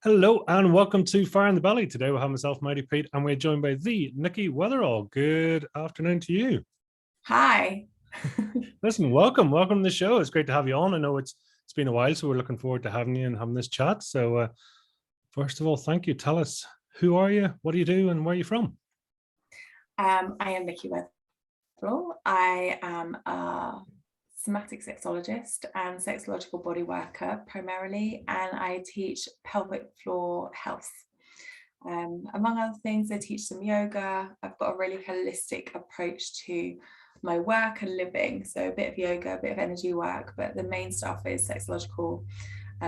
Hello and welcome to Fire in the Belly. Today we'll have myself, Mighty Pete, and we're joined by the Nikki Wetherell. Good afternoon to you. Hi. Listen, welcome to the show. It's great to have you on. I know it's been a while, so we're looking forward to having you and having this chat. So first of all, thank you. Tell us, who are you, what do you do, and where are you from? I am Nikki Wetherell. I am a somatic sexologist and sexological body worker primarily, and I teach pelvic floor health. Among other things, I teach some yoga. I've got a really holistic approach to my work and living. So a bit of yoga, a bit of energy work, but the main stuff is sexological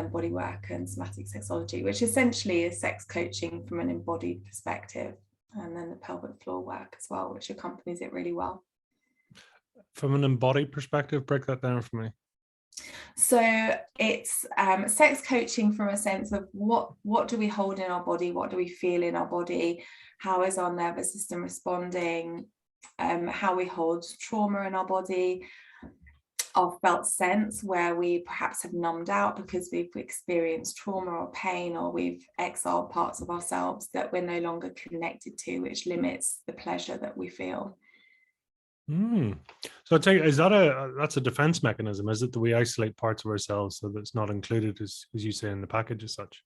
body work and somatic sexology, which essentially is sex coaching from an embodied perspective. And then the pelvic floor work as well, which accompanies it really well. From an embodied perspective, break that down for me. So it's sex coaching from a sense of what do we hold in our body, what do we feel in our body, how is our nervous system responding, how we hold trauma in our body, our felt sense where we perhaps have numbed out because we've experienced trauma or pain, or we've exiled parts of ourselves that we're no longer connected to, which limits the pleasure that we feel. So I tell you, is that that's a defense mechanism? Is it that we isolate parts of ourselves so that it's not included, as you say, in the package as such?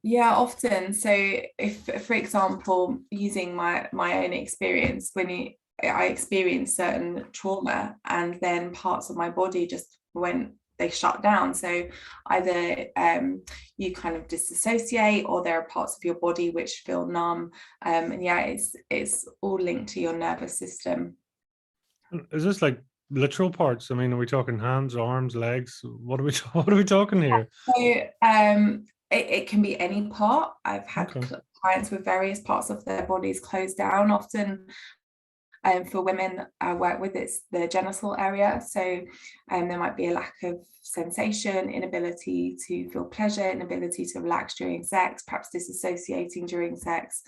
Yeah, often. So if, for example, using my own experience, I experienced certain trauma and then parts of my body just they shut down. So either you kind of disassociate, or there are parts of your body which feel numb. And yeah, it's all linked to your nervous system. Is this like literal parts? I mean, are we talking hands, arms, legs? What are we talking here? So it can be any part. I've had clients with various parts of their bodies closed down. Often for women I work with, it's the genital area. So there might be a lack of sensation, inability to feel pleasure, inability to relax during sex, perhaps disassociating during sex,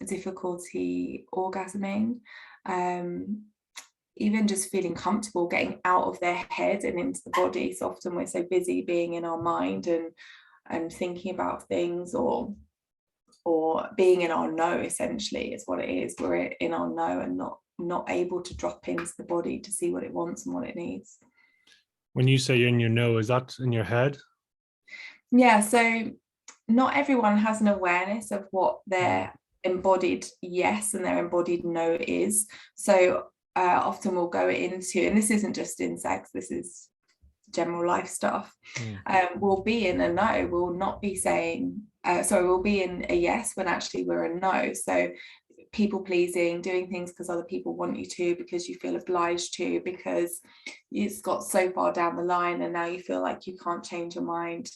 difficulty orgasming, even just feeling comfortable getting out of their head and into the body. So often we're so busy being in our mind and thinking about things, or being in our know, essentially is what it is. We're in our know and not able to drop into the body to see what it wants and what it needs. When you say you're in your know, is that in your head? Yeah, so not everyone has an awareness of what their embodied yes and their embodied no is. So often we'll go into, and this isn't just in sex, this is general life stuff, we'll be in a no, we'll not be saying we'll be in a yes when actually we're a no. So people pleasing, doing things because other people want you to, because you feel obliged to, because it's got so far down the line and now you feel like you can't change your mind.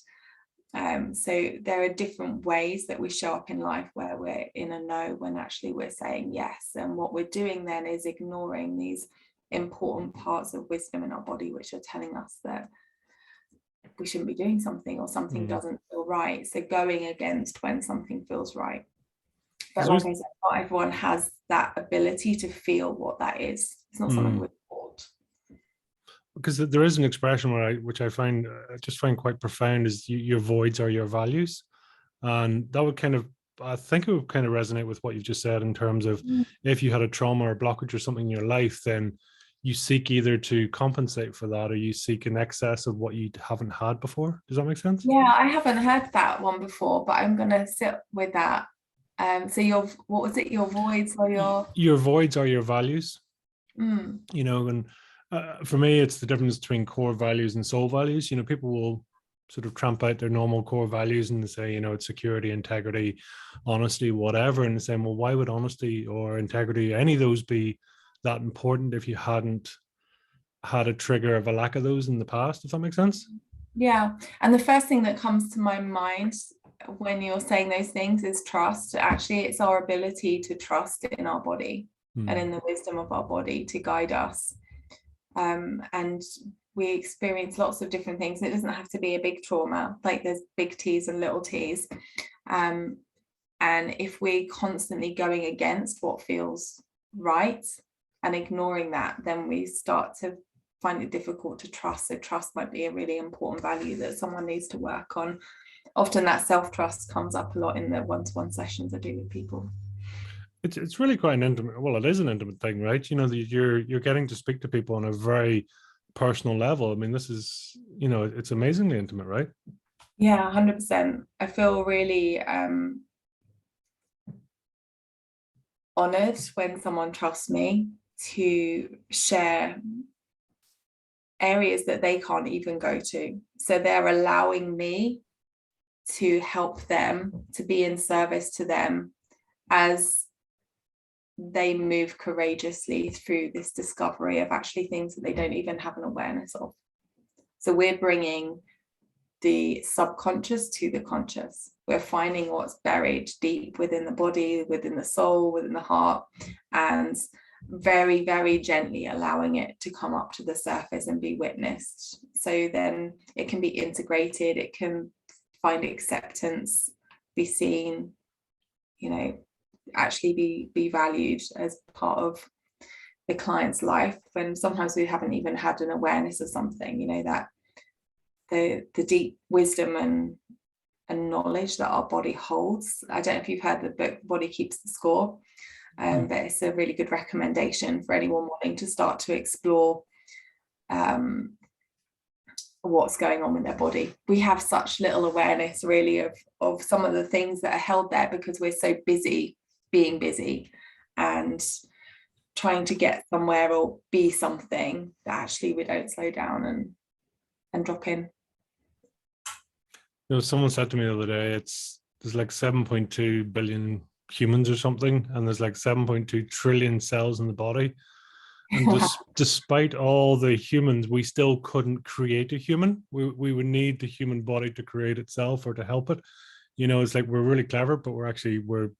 So there are different ways that we show up in life where we're in a no when actually we're saying yes. And what we're doing then is ignoring these important parts of wisdom in our body which are telling us that we shouldn't be doing something, or something doesn't feel right. So going against when something feels right. But like I said, not everyone has that ability to feel what that is. It's not something we're taught. Because there is an expression which I just find quite profound, is your voids are your values. And that would I think it would kind of resonate with what you've just said, in terms of if you had a trauma or blockage or something in your life, then you seek either to compensate for that, or you seek an excess of what you haven't had before. Does that make sense? Yeah, I haven't heard that one before, but I'm going to sit with that. So what was it? Your voids or your voids are your values. You know, and for me, it's the difference between core values and soul values. You know, people will sort of tramp out their normal core values and they say, you know, it's security, integrity, honesty, whatever. And they're saying, well, why would honesty or integrity, any of those, be that important if you hadn't had a trigger of a lack of those in the past, if that makes sense? Yeah. And the first thing that comes to my mind when you're saying those things is trust. Actually, it's our ability to trust in our body and in the wisdom of our body to guide us. And we experience lots of different things. It doesn't have to be a big trauma, like there's big T's and little T's. And if we're constantly going against what feels right and ignoring that, then we start to find it difficult to trust. So trust might be a really important value that someone needs to work on often that self-trust comes up a lot in the one-to-one sessions I do with people. It's really quite an intimate, well, it is an intimate thing, right? You know, you're getting to speak to people on a very personal level. I mean, this is, you know, it's amazingly intimate, right? Yeah, 100%. I feel really honored when someone trusts me to share areas that they can't even go to. So they're allowing me to help them, to be in service to them as they move courageously through this discovery of actually things that they don't even have an awareness of. So we're bringing the subconscious to the conscious. We're finding what's buried deep within the body, within the soul, within the heart, and very, very gently allowing it to come up to the surface and be witnessed. So then it can be integrated, it can find acceptance, be seen, you know, actually be valued as part of the client's life, when sometimes we haven't even had an awareness of something, you know, that the deep wisdom and knowledge that our body holds. I don't know if you've heard the book Body Keeps the Score, but it's a really good recommendation for anyone wanting to start to explore what's going on with their body. We have such little awareness really of some of the things that are held there because we're so busy being busy and trying to get somewhere or be something, that actually we don't slow down and drop in. You know, someone said to me the other day, there's like 7.2 billion humans or something, and there's like 7.2 trillion cells in the body. And despite all the humans, we still couldn't create a human. We would need the human body to create itself or to help it. You know, it's like we're really clever, but we're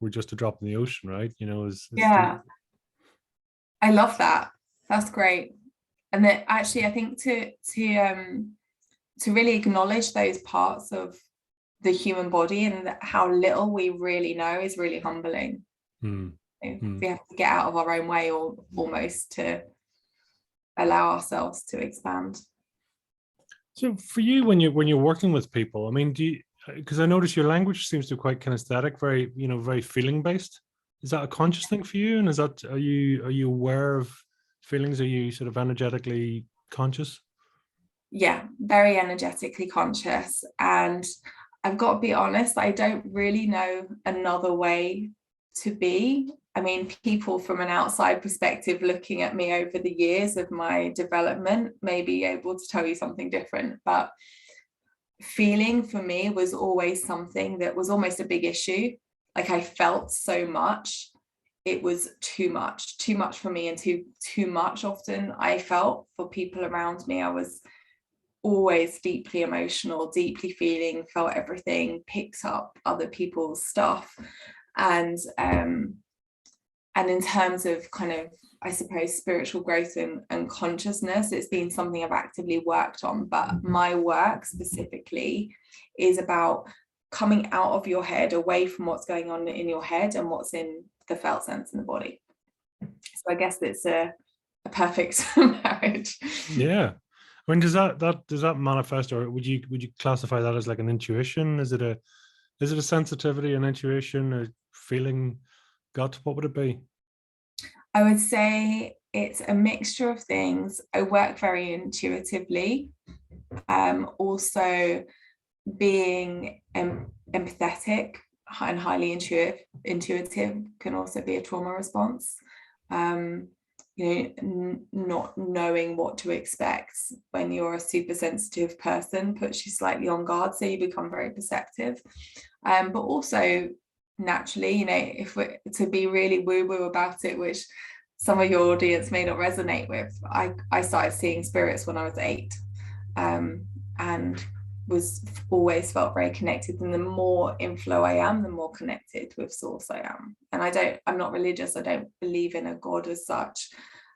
just a drop in the ocean, right? You know, yeah. I love that. That's great. And that actually, I think to really acknowledge those parts of the human body and how little we really know is really humbling. We have to get out of our own way or almost to allow ourselves to expand. So for you, when you're working with people, I mean, because I notice your language seems to be quite kinesthetic, very, you know, very feeling based. Is that a conscious thing for you? And is that, are you aware of feelings? Are you sort of energetically conscious? Yeah, very energetically conscious. And I've got to be honest, I don't really know another way to be. I mean, people from an outside perspective looking at me over the years of my development may be able to tell you something different, but feeling for me was always something that was almost a big issue. Like I felt so much, it was too much for me, and too much often I felt for people around me. I was always deeply emotional, deeply feeling, felt everything, picked up other people's stuff. And in terms of kind of, I suppose, spiritual growth and consciousness, it's been something I've actively worked on. But my work specifically is about coming out of your head, away from what's going on in your head and what's in the felt sense in the body. So I guess it's a perfect marriage. Yeah. I mean, does that manifest, or would you classify that as like an intuition? Is it a sensitivity, an intuition, a feeling, gut? What would it be? I would say it's a mixture of things. I work very intuitively. Also being empathetic and highly intuitive can also be a trauma response. You know, not knowing what to expect when you're a super sensitive person puts you slightly on guard, so you become very perceptive. But also naturally, you know, if we're to be really woo-woo about it, which some of your audience may not resonate with, I started seeing spirits when I was 8, and was always felt very connected. And the more in flow I am, the more connected with source I am. And I'm not religious, I don't believe in a God as such,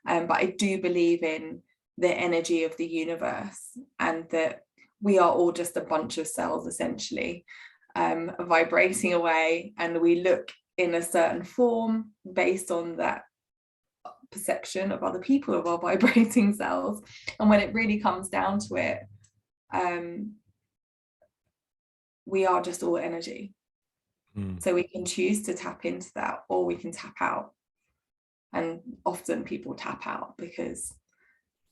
but I do believe in the energy of the universe, and that we are all just a bunch of cells essentially, vibrating away, and we look in a certain form based on that perception of other people, of our vibrating cells. And when it really comes down to it, we are just all energy. So we can choose to tap into that, or we can tap out. And often people tap out because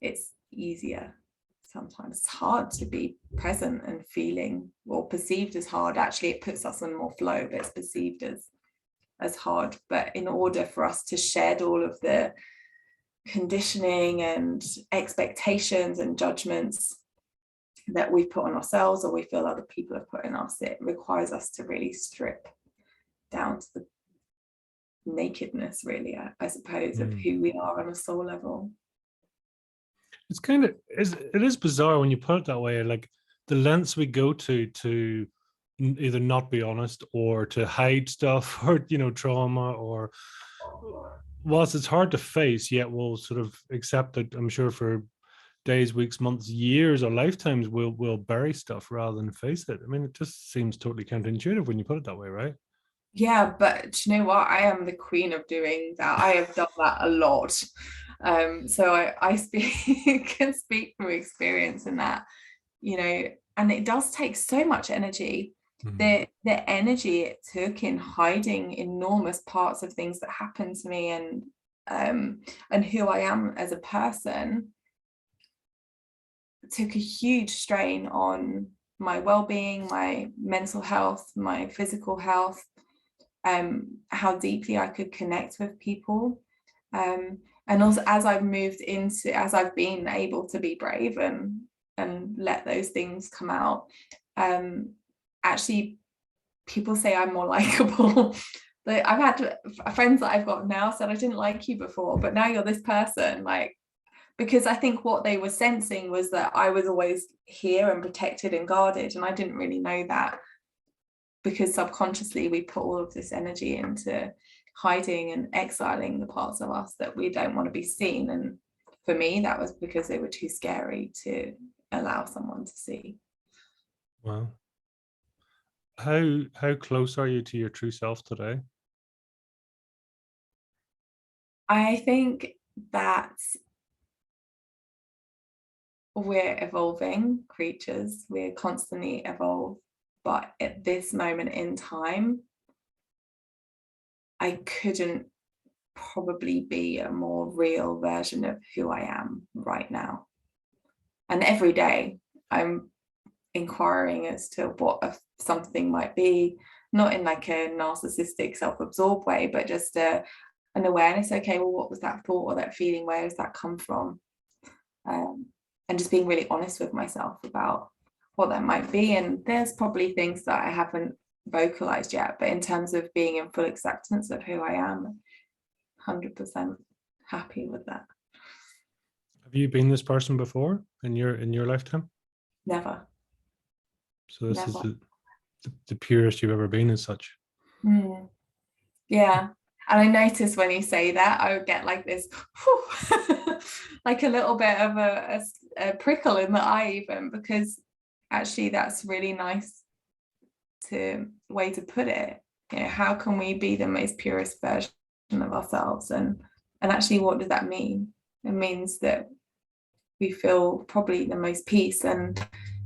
it's easier. Sometimes it's hard to be present and feeling, or perceived as hard. Actually, it puts us in more flow, but it's perceived as hard. But in order for us to shed all of the conditioning and expectations and judgments that we've put on ourselves, or we feel other people have put in us, it requires us to really strip down to the nakedness, really, I suppose, of who we are on a soul level. It's kind of, it is bizarre when you put it that way, like the lengths we go to either not be honest, or to hide stuff, or, you know, trauma, or whilst it's hard to face, yet we'll sort of accept it, I'm sure, for days, weeks, months, years, or lifetimes, we'll bury stuff rather than face it. I mean, it just seems totally counterintuitive when you put it that way, right? Yeah, but you know what? I am the queen of doing that. I have done that a lot. So I can speak from experience in that, you know, and it does take so much energy. The energy it took in hiding enormous parts of things that happened to me, and who I am as a person, took a huge strain on my well-being, my mental health, my physical health, how deeply I could connect with people. And also as I've been able to be brave and let those things come out, actually people say I'm more likable. Like, I've had friends that I've got now said, I didn't like you before, but now you're this person, like, because I think what they were sensing was that I was always here and protected and guarded, and I didn't really know that, because subconsciously we put all of this energy into hiding and exiling the parts of us that we don't want to be seen. And for me, that was because they were too scary to allow someone to see. Wow. How close are you to your true self today? I think that we're evolving creatures, we're constantly evolve, but at this moment in time, I couldn't probably be a more real version of who I am right now. And every day I'm inquiring as to what something might be, not in like a narcissistic, self-absorbed way, but just an awareness. Okay, well, what was that thought or that feeling? Where does that come from? And just being really honest with myself about what that might be. And there's probably things that I haven't vocalized yet, but in terms of being in full acceptance of who I am, 100% happy with that. Have you been this person before in your lifetime? Never. So this is the purest you've ever been as such. Yeah. And I notice when you say that, I would get like this, like a little bit of a prickle in the eye, even, because actually that's really nice way to put it. You know, how can we be the most purest version of ourselves? And actually, what does that mean? It means that we feel probably the most peace, and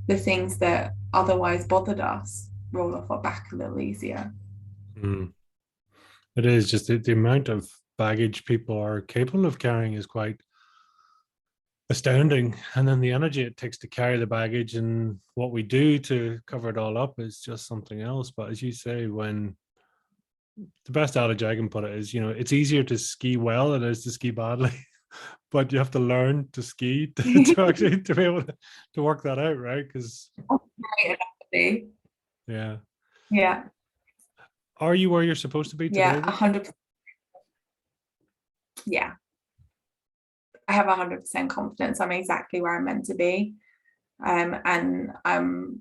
the things that otherwise bothered us roll off our back a little easier. It is just the amount of baggage people are capable of carrying is quite astounding, and then the energy it takes to carry the baggage and what we do to cover it all up is just something else. But as you say, when the best adage I can put it is, you know, it's easier to ski well than it is to ski badly, but you have to learn to ski to actually to be able to work that out, right? Because yeah, are you where you're supposed to be today? 100%. Yeah, I have 100% confidence I'm exactly where I'm meant to be, and I'm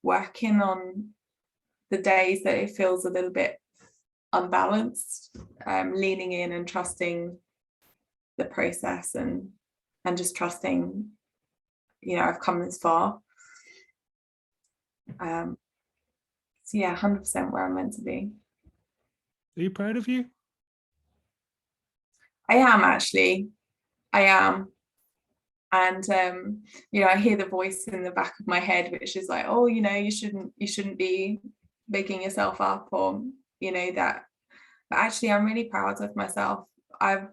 working on the days that it feels a little bit unbalanced, leaning in and trusting the process, and just trusting, you know, I've come this far. So yeah, 100% where I'm meant to be. Are you proud of you? I am, actually. I am. And I hear the voice in the back of my head which is like, oh, you shouldn't be bigging yourself up, or that. But actually I'm really proud of myself. I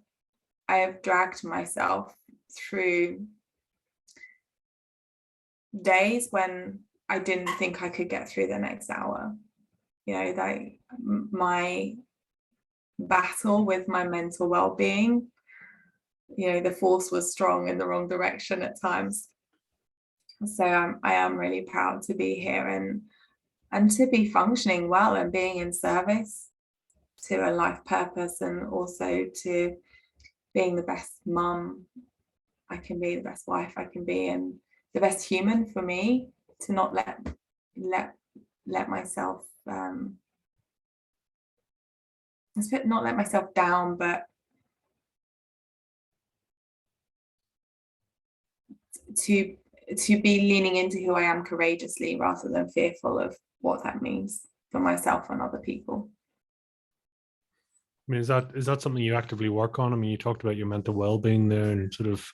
have dragged myself through days when I didn't think I could get through the next hour. Like my battle with my mental well-being, the force was strong in the wrong direction at times. So I am really proud to be here and to be functioning well and being in service to a life purpose, and also to being the best mum I can be, the best wife I can be, and the best human for me, to not let myself not let myself down, but to be leaning into who I am courageously, rather than fearful of what that means for myself and other people. I mean, is that something you actively work on? I mean, you talked about your mental well-being there, and sort of,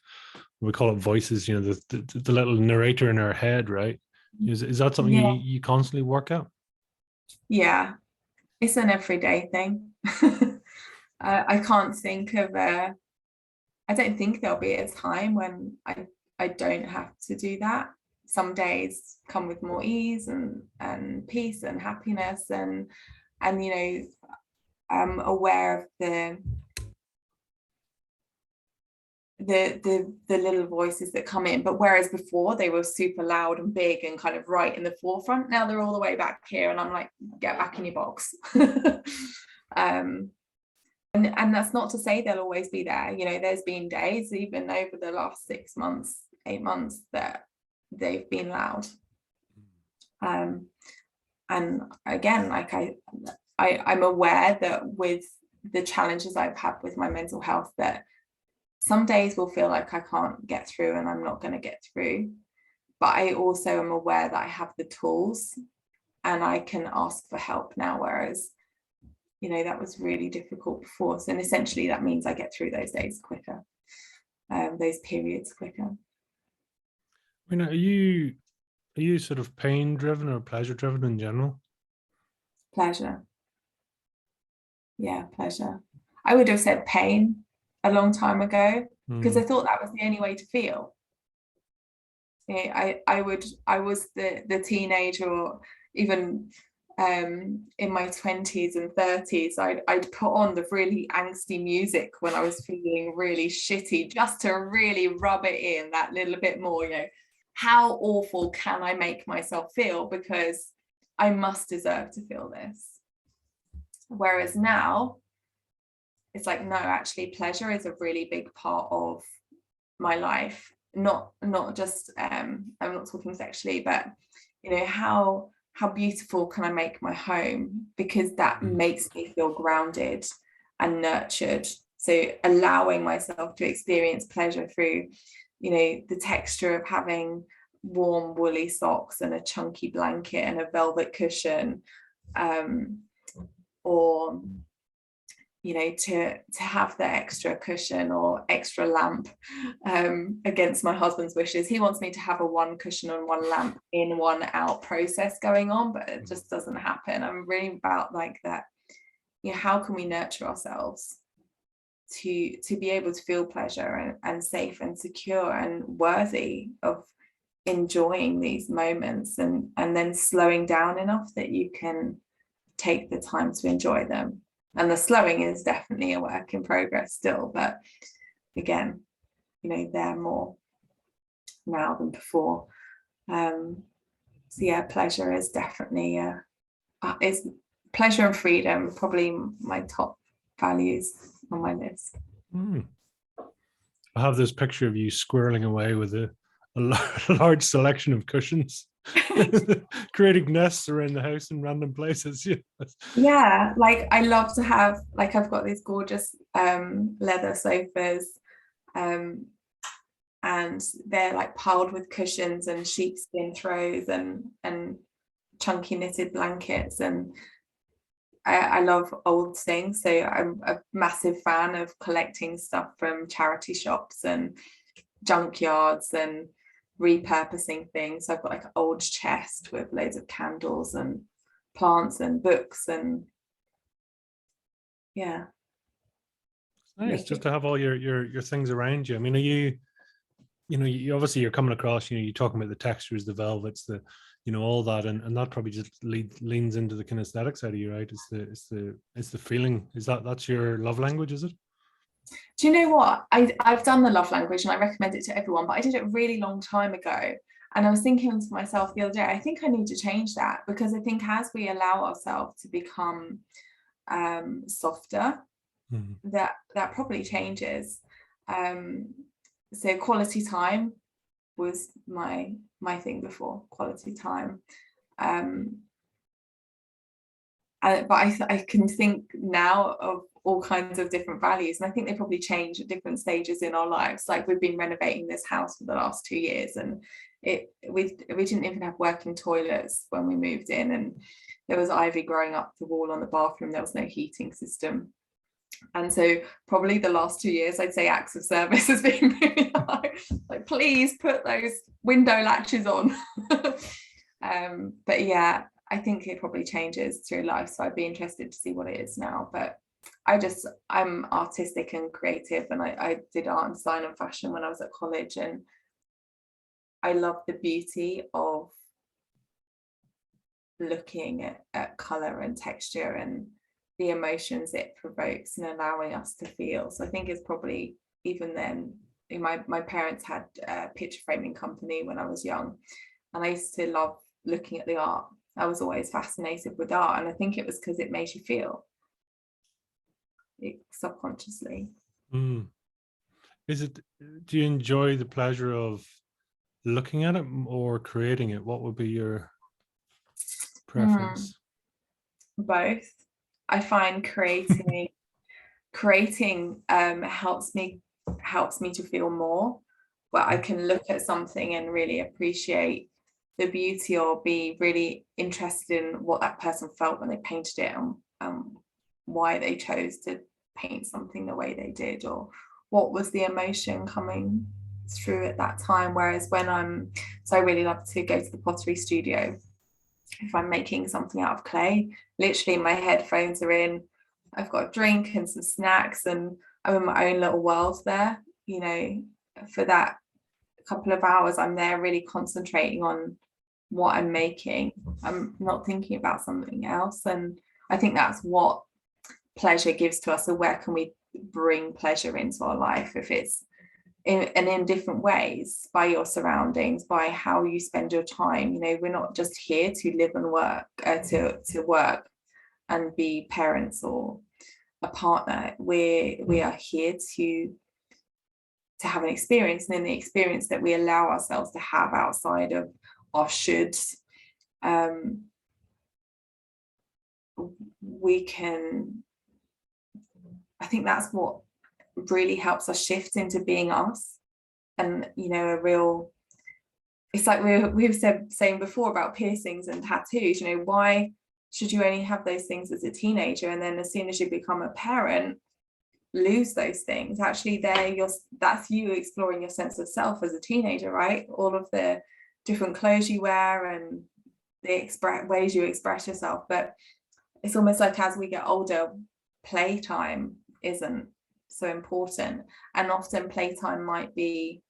we call it voices, the little narrator in our head, right? Is that something you constantly work out? Yeah, it's an everyday thing. I can't think of I don't think there'll be a time when I don't have to do that. Some days come with more ease and peace and happiness, and I'm aware of the little voices that come in. But whereas before they were super loud and big and kind of right in the forefront, now they're all the way back here, and I'm like, get back in your box. And that's not to say they'll always be there. There's been days, even over the last 6 months, 8 months, that they've been loud. And again, like I'm aware that with the challenges I've had with my mental health, that some days will feel like I can't get through and I'm not going to get through. But I also am aware that I have the tools and I can ask for help now, whereas that was really difficult before. So, and essentially that means I get through those days quicker, those periods quicker. I mean, are you sort of pain driven or pleasure driven in general? Pleasure. Yeah, pleasure. I would have said pain a long time ago, because I thought that was the only way to feel. I was the teenager, or even in my 20s and 30s, I'd put on the really angsty music when I was feeling really shitty, just to really rub it in that little bit more, how awful can I make myself feel, because I must deserve to feel this. Whereas now it's like, no, actually pleasure is a really big part of my life, not just I'm not talking sexually, but how beautiful can I make my home, because that makes me feel grounded and nurtured. So allowing myself to experience pleasure through, the texture of having warm woolly socks and a chunky blanket and a velvet cushion, or to have the extra cushion or extra lamp, against my husband's wishes. He wants me to have a one cushion and one lamp in, one out process going on, but it just doesn't happen. I'm really about like that. How can we nurture ourselves to be able to feel pleasure and safe and secure and worthy of enjoying these moments, and then slowing down enough that you can take the time to enjoy them. And the slowing is definitely a work in progress still, but again, they're more now than before. So yeah, pleasure is definitely is pleasure and freedom, probably my top values on my list. I have this picture of you squirreling away with a large selection of cushions, creating nests around the house in random places. Yeah, like I love to have, like, I've got these gorgeous leather sofas, and they're like piled with cushions and sheepskin throws and chunky knitted blankets, and I love old things. So I'm a massive fan of collecting stuff from charity shops and junkyards and repurposing things. So I've got like an old chest with loads of candles and plants and books, and yeah. Nice, just to have all your things around you. I mean, are you you obviously you're coming across, you're talking about the textures, the velvets, the all that, and that probably just leans into the kinesthetic side of you, right? It's the feeling. That's your love language, is it? Do you know what? I've done the love language and I recommend it to everyone, but I did it a really long time ago. And I was thinking to myself the other day, I think I need to change that, because I think as we allow ourselves to become softer, that probably changes. So quality time was my thing before, quality time. But I can think now of all kinds of different values, and I think they probably change at different stages in our lives. Like, we've been renovating this house for the last 2 years, and we didn't even have working toilets when we moved in, and there was ivy growing up the wall on the bathroom. There was no heating system. And so probably the last 2 years, I'd say acts of service has been really like, please put those window latches on. But yeah, I think it probably changes through life. So I'd be interested to see what it is now. But I'm artistic and creative, and I did art and design and fashion when I was at college, and I love the beauty of looking at colour and texture and the emotions it provokes and allowing us to feel. So I think it's probably, even then, my parents had a picture framing company when I was young, and I used to love looking at the art. I was always fascinated with art, and I think it was because it made you feel it subconsciously. Is it, do you enjoy the pleasure of looking at it or creating it? What would be your preference? Both. I find creating helps me to feel more, but I can look at something and really appreciate the beauty, or be really interested in what that person felt when they painted it, and why they chose to paint something the way they did, or what was the emotion coming through at that time. Whereas when I really love to go to the pottery studio. If I'm making something out of clay, literally my headphones are in, I've got a drink and some snacks, and I'm in my own little world there. For that couple of hours, I'm there really concentrating on what I'm making. I'm not thinking about something else. And I think that's what pleasure gives to us. So where can we bring pleasure into our life? If it's in different ways, by your surroundings, by how you spend your time. We're not just here to live and work, to work and be parents or a partner. We are here to have an experience, and in the experience that we allow ourselves to have outside of our shoulds, we can, I think that's what really helps us shift into being us. And it's like we've saying before about piercings and tattoos. Why should you only have those things as a teenager, and then as soon as you become a parent, lose those things? Actually, that's you exploring your sense of self as a teenager, right? All of the different clothes you wear and the ways you express yourself. But it's almost like as we get older, playtime isn't so important, and often playtime might be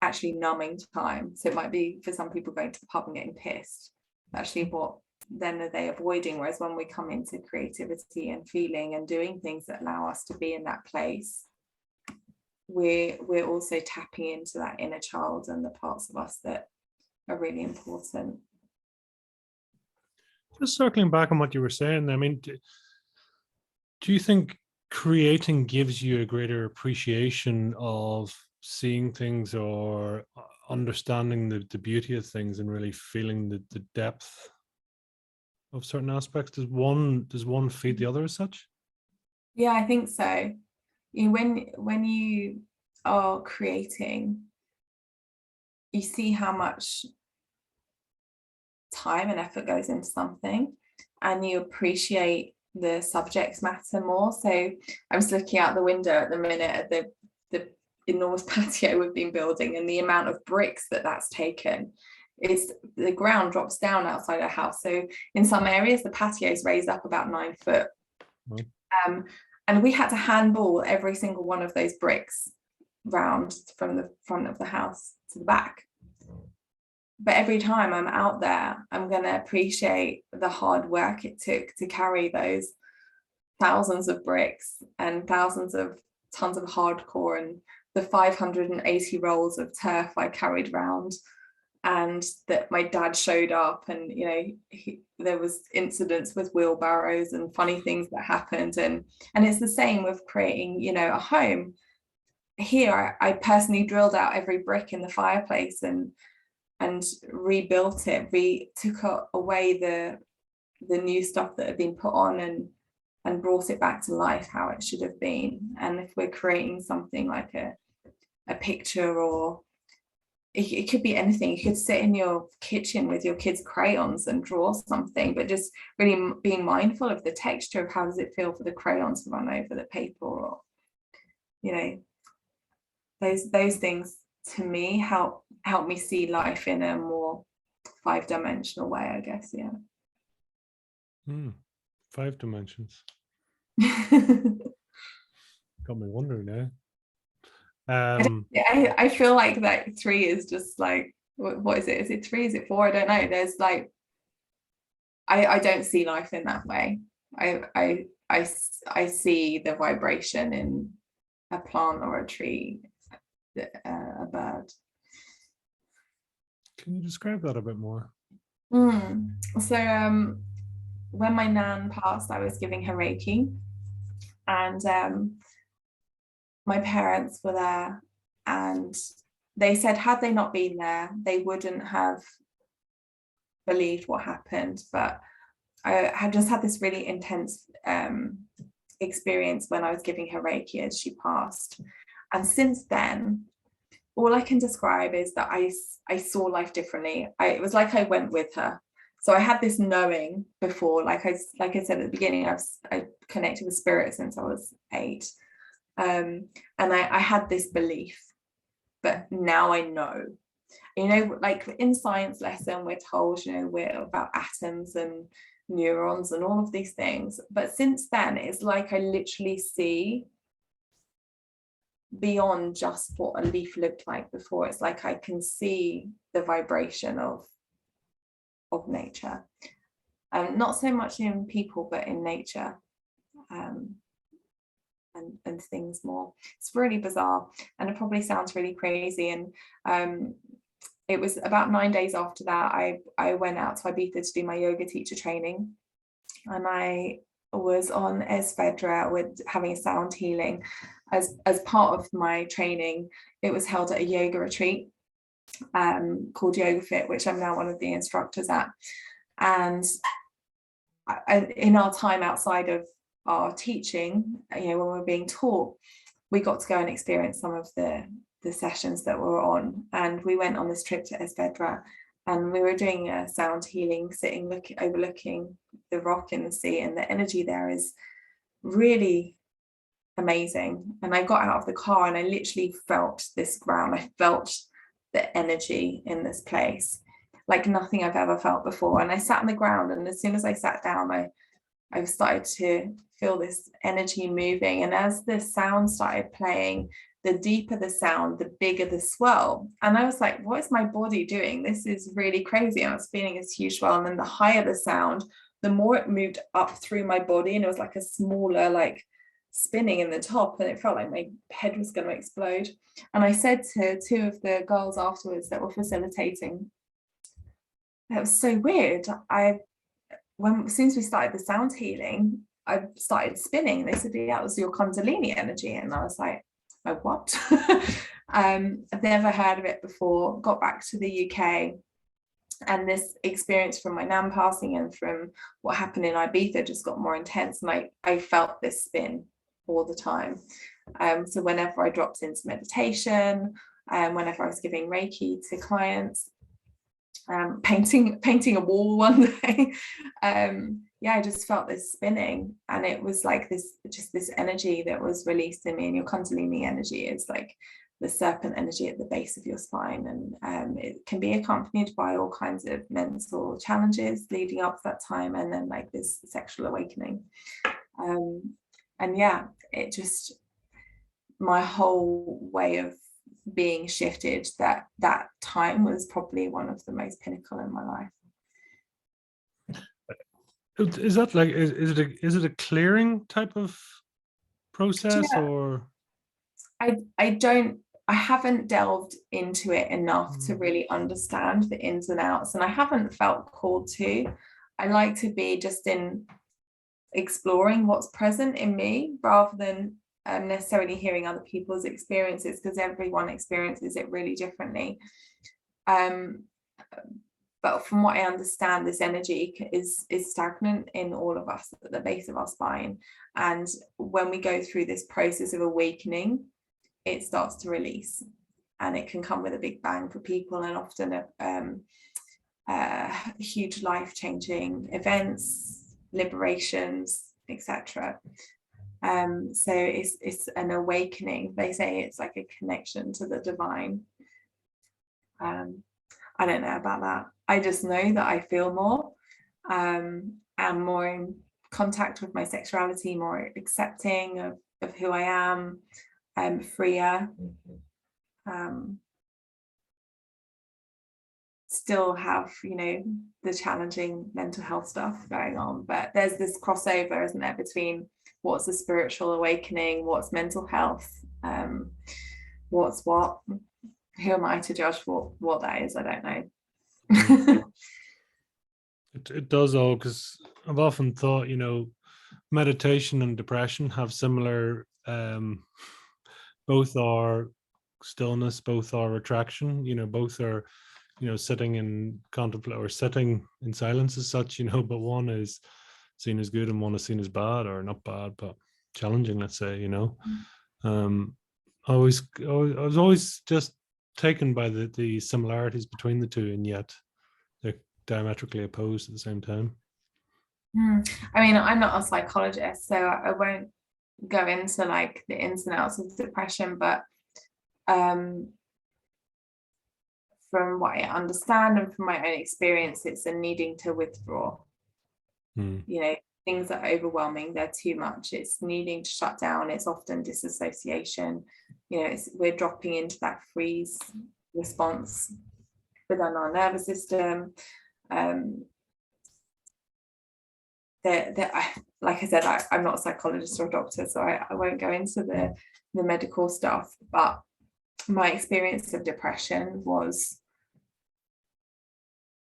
actually numbing time. So it might be, for some people, going to the pub and getting pissed. Actually, what then are they avoiding? Whereas when we come into creativity and feeling and doing things that allow us to be in that place, we're also tapping into that inner child and the parts of us that are really important. Just circling back on what you were saying, I mean, do you think creating gives you a greater appreciation of seeing things, or understanding the beauty of things, and really feeling the depth of certain aspects? Does one feed the other as such? Yeah, I think so. When you are creating, you see how much time and effort goes into something, and you appreciate the subject matter more. So I'm just looking out the window at the minute at the enormous patio we've been building, and the amount of bricks that's taken, is the ground drops down outside our house. So in some areas the patio is raised up about 9 foot. And we had to handball every single one of those bricks round from the front of the house to the back. But every time I'm out there, I'm going to appreciate the hard work it took to carry those thousands of bricks and thousands of tons of hardcore, and the 580 rolls of turf I carried round, and that my dad showed up, and you know, there was incidents with wheelbarrows and funny things that happened, and it's the same with creating, you know, a home. Here I personally drilled out every brick in the fireplace and rebuilt it. We took away the new stuff that had been put on and brought it back to life how it should have been. And if we're creating something like a picture, or it could be anything, you could sit in your kitchen with your kids' crayons and draw something, but just really being mindful of the texture of how does it feel for the crayons to run over the paper, or, you know, those things to me help me see life in a more 5-dimensional way, I guess. Yeah. 5 dimensions. Got me wondering now. I feel like that 3 is just like, what is it? Is it 3? Is it 4? I don't know. There's like, I don't see life in that way. I see the vibration in a plant or a tree, a bird. Can you describe that a bit more? So when my nan passed, I was giving her Reiki, and my parents were there, and they said had they not been there, they wouldn't have believed what happened. But I had just had this really intense experience when I was giving her Reiki as she passed. And since then, all I can describe is that I saw life differently. It was like I went with her. So I had this knowing before, like I said at the beginning, I connected with spirit since I was 8. And I had this belief, but now I know. You know, like in science lesson, we're told, you know, we're about atoms and neurons and all of these things. But since then, it's like I literally see beyond just what a leaf looked like before. It's like I can see the vibration of nature, and not so much in people, but in nature, and things more. It's really bizarre, and it probably sounds really crazy. And it was about 9 days after that I went out to Ibiza to do my yoga teacher training, and I was on Wetherell with having a sound healing as part of my training. It was held at a yoga retreat called Yoga Fit, which I'm now one of the instructors at. And in our time outside of our teaching, you know, when we're being taught, we got to go and experience some of the sessions that were on. And we went on this trip to Wetherell, and we were doing a sound healing, overlooking the rock in the sea, and the energy there is really amazing. And I got out of the car and I literally felt this ground. I felt the energy in this place like nothing I've ever felt before. And I sat on the ground, and as soon as I sat down, I started to feel this energy moving. And as the sound started playing, the deeper the sound, the bigger the swell. And I was like, what is my body doing? This is really crazy. I was feeling this huge swell. And then the higher the sound, the more it moved up through my body. And it was like a smaller, like spinning in the top. And it felt like my head was going to explode. And I said to 2 of the girls afterwards that were facilitating, that was so weird. As soon as we started the sound healing, I started spinning. They said, yeah, it was your Kundalini energy. And I was like, oh, what? I've never heard of it before. Got back to the UK, and this experience from my nan passing and from what happened in Ibiza just got more intense. And I felt this spin all the time. So whenever I dropped into meditation, whenever I was giving Reiki to clients, painting a wall one day, I just felt this spinning, and it was like this energy that was released in me. And your Kundalini energy is like the serpent energy at the base of your spine, and it can be accompanied by all kinds of mental challenges leading up to that time, and then like this sexual awakening. And yeah, it just, my whole way of being shifted. That time was probably one of the most pinnacle in my life. Is that like, is it a clearing type of process? Yeah. Or I haven't delved into it enough to really understand the ins and outs, and I haven't felt called to. I like to be just in exploring what's present in me rather than necessarily hearing other people's experiences, because everyone experiences it really differently. But from what I understand, this energy is stagnant in all of us at the base of our spine, and when we go through this process of awakening, it starts to release, and it can come with a big bang for people, and often huge life-changing events, liberations, etc. So it's an awakening. They say it's like a connection to the divine. I don't know about that. I just know that I feel more, and more in contact with my sexuality, more accepting of who I am, freer. Still have, the challenging mental health stuff going on, but there's this crossover, isn't there, between what's a spiritual awakening, what's mental health, what's what. Who am I to judge what that is? I don't know. It does all, because I've often thought, meditation and depression have similar, both are stillness, both are attraction, both are, sitting in contemplate or sitting in silence as such, but one is seen as good and one is seen as bad, or not bad, but challenging, let's say, I was always just taken by the similarities between the two, and yet they're diametrically opposed at the same time. I mean, I'm not a psychologist, so I won't go into like the ins and outs of depression, but from what I understand and from my own experience, it's a needing to withdraw. Things are overwhelming, they're too much, it's needing to shut down, it's often disassociation, we're dropping into that freeze response within our nervous system. Like I said, I'm not a psychologist or a doctor, so I won't go into the medical stuff, but my experience of depression was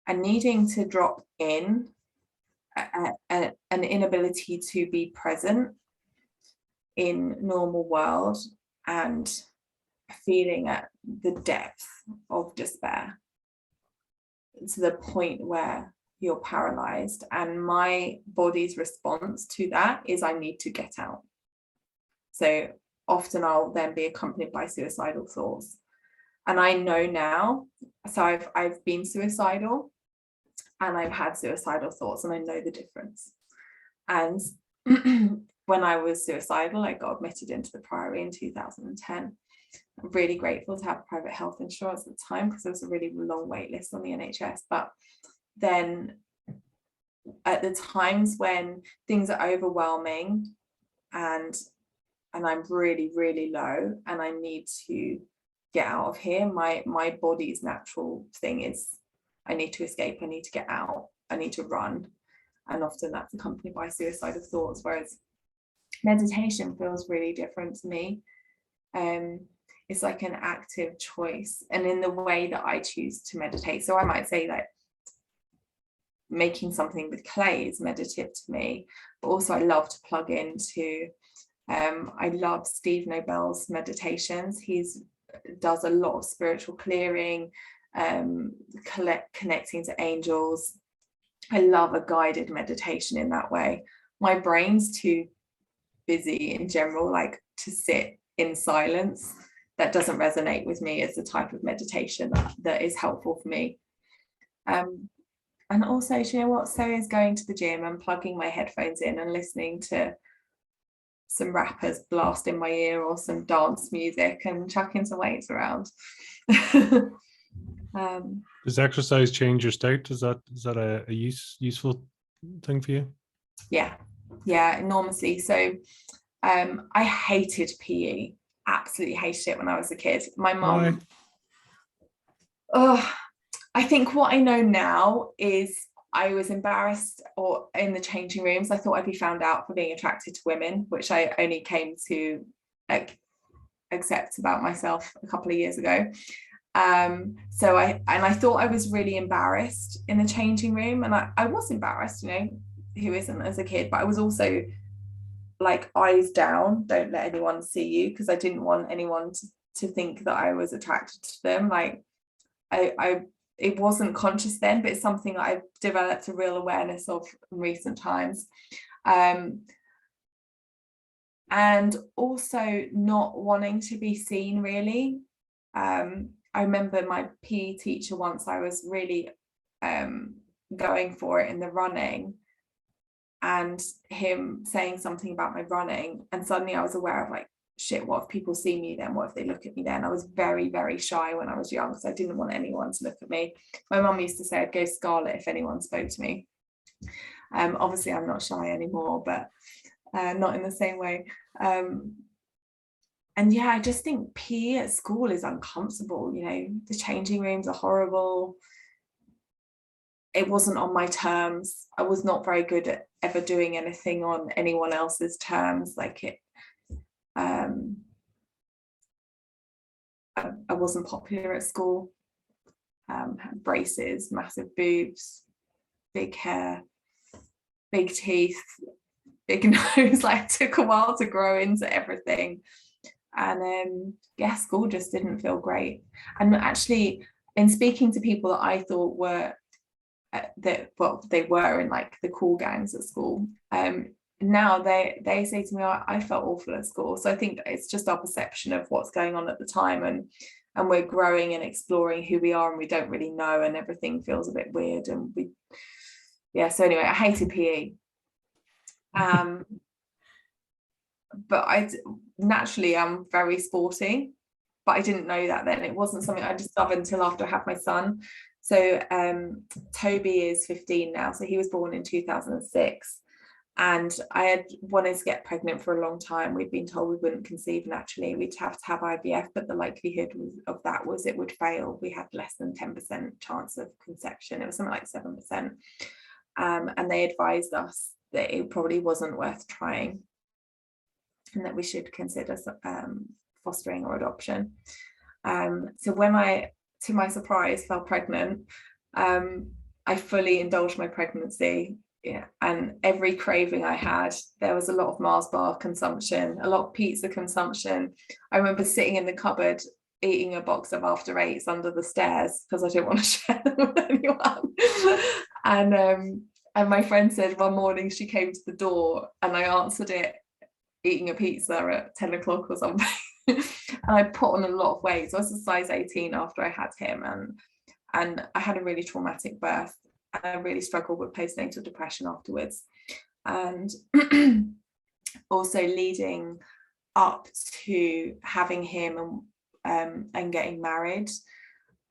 a needing to drop in, an inability to be present in normal world, and feeling at the depth of despair to the point where you're paralyzed, and my body's response to that is I need to get out. So often I'll then be accompanied by suicidal thoughts, and I know now, so I've been suicidal and I've had suicidal thoughts, and I know the difference. And when I was suicidal, I got admitted into the Priory in 2010. I'm really grateful to have private health insurance at the time, because there was a really long wait list on the NHS. But then at the times when things are overwhelming and I'm really, really low and I need to get out of here, my body's natural thing is I need to escape, I need to get out, I need to run. And often that's accompanied by suicidal thoughts, whereas meditation feels really different to me. It's like an active choice, and in the way that I choose to meditate. So I might say that making something with clay is meditative to me, but also I love to plug into, I love Steve Nobel's meditations. He's does a lot of spiritual clearing, connecting to angels. I love a guided meditation in that way. My brain's too busy in general, like to sit in silence. That doesn't resonate with me as the type of meditation that is helpful for me. And also, do you know what? So is going to the gym and plugging my headphones in and listening to some rappers blast in my ear or some dance music and chucking some weights around. Does exercise change your state? Is that a useful thing for you? Yeah, enormously. So I hated PE, absolutely hated it when I was a kid. My mum, I think what I know now is I was embarrassed, or in the changing rooms, I thought I'd be found out for being attracted to women, which I only came to accept about myself a couple of years ago. So I thought I was really embarrassed in the changing room, and I was embarrassed, you know, who isn't as a kid, but I was also like, eyes down, don't let anyone see you, because I didn't want anyone to think that I was attracted to them. Like it wasn't conscious then, but it's something that I've developed a real awareness of in recent times. And also not wanting to be seen, really. I remember my PE teacher once, I was really going for it in the running, and him saying something about my running, and suddenly I was aware of, like, shit, what if people see me then? What if they look at me then? I was very, very shy when I was young, so I didn't want anyone to look at me. My mum used to say I'd go scarlet if anyone spoke to me. Obviously I'm not shy anymore, but not in the same way. And yeah, I just think PE at school is uncomfortable. You know, the changing rooms are horrible. It wasn't on my terms. I was not very good at ever doing anything on anyone else's terms. Like it, I wasn't popular at school. Had braces, massive boobs, big hair, big teeth, big nose. Like, it took a while to grow into everything. And yeah, school just didn't feel great. And actually, in speaking to people that I thought were they were in, like, the cool gangs at school, now they say to me, I felt awful at school. So I think it's just our perception of what's going on at the time, and we're growing and exploring who we are, and we don't really know, and everything feels a bit weird. And so anyway, I hated PE. But naturally I'm very sporty, but I didn't know that then. It wasn't something I discovered until after I had my son. So Toby is 15 now, so he was born in 2006, and I had wanted to get pregnant for a long time. We'd been told we wouldn't conceive naturally, we'd have to have IVF, but the likelihood of that was it would fail. We had less than 10% chance of conception. It was something like 7%, and they advised us that it probably wasn't worth trying, and that we should consider fostering or adoption. So when I, to my surprise, fell pregnant, I fully indulged my pregnancy. Yeah, and every craving I had, there was a lot of Mars bar consumption, a lot of pizza consumption. I remember sitting in the cupboard eating a box of After Eights under the stairs because I didn't want to share them with anyone. And my friend said one morning she came to the door and I answered it eating a pizza at 10 o'clock or something. And I put on a lot of weight. So I was a size 18 after I had him, and I had a really traumatic birth. I really struggled with postnatal depression afterwards. And also leading up to having him and getting married,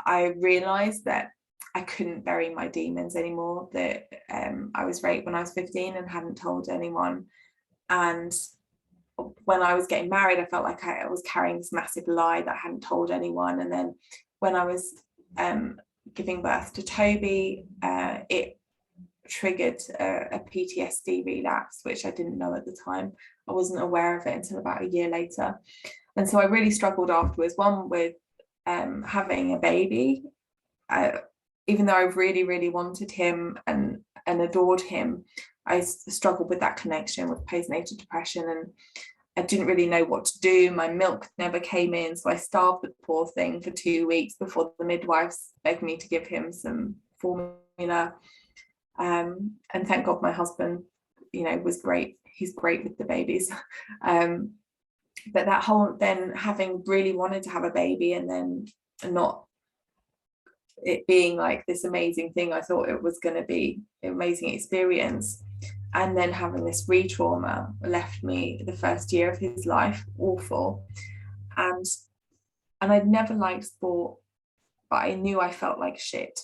I realized that I couldn't bury my demons anymore, that I was raped when I was 15 and hadn't told anyone. And when I was getting married, I felt like I was carrying this massive lie that I hadn't told anyone. And then when I was giving birth to Toby, it triggered a PTSD relapse, which I didn't know at the time. I wasn't aware of it until about a year later. And so I really struggled afterwards, one with having a baby. Even though I really, really wanted him and adored him, I struggled with that connection with postnatal depression, and I didn't really know what to do. My milk never came in, so I starved the poor thing for 2 weeks before the midwives begged me to give him some formula. And thank God my husband, was great. He's great with the babies. But that whole, then having really wanted to have a baby and then not it being like this amazing thing I thought it was going to be, an amazing experience. And then having this re-trauma left me the first year of his life awful. And I'd never liked sport, but I knew I felt like shit.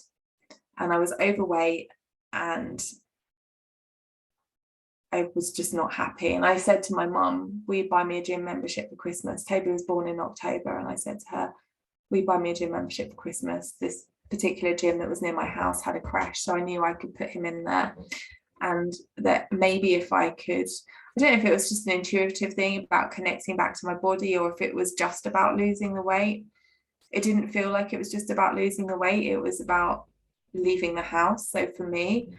And I was overweight and I was just not happy. And I said to my mum, will you buy me a gym membership for Christmas? Toby was born in October. And I said to her, will you buy me a gym membership for Christmas? This particular gym that was near my house had a crash. So I knew I could put him in there. And that maybe if I could, I don't know if it was just an intuitive thing about connecting back to my body, or if it was just about losing the weight. It didn't feel like it was just about losing the weight. It was about leaving the house. So for me,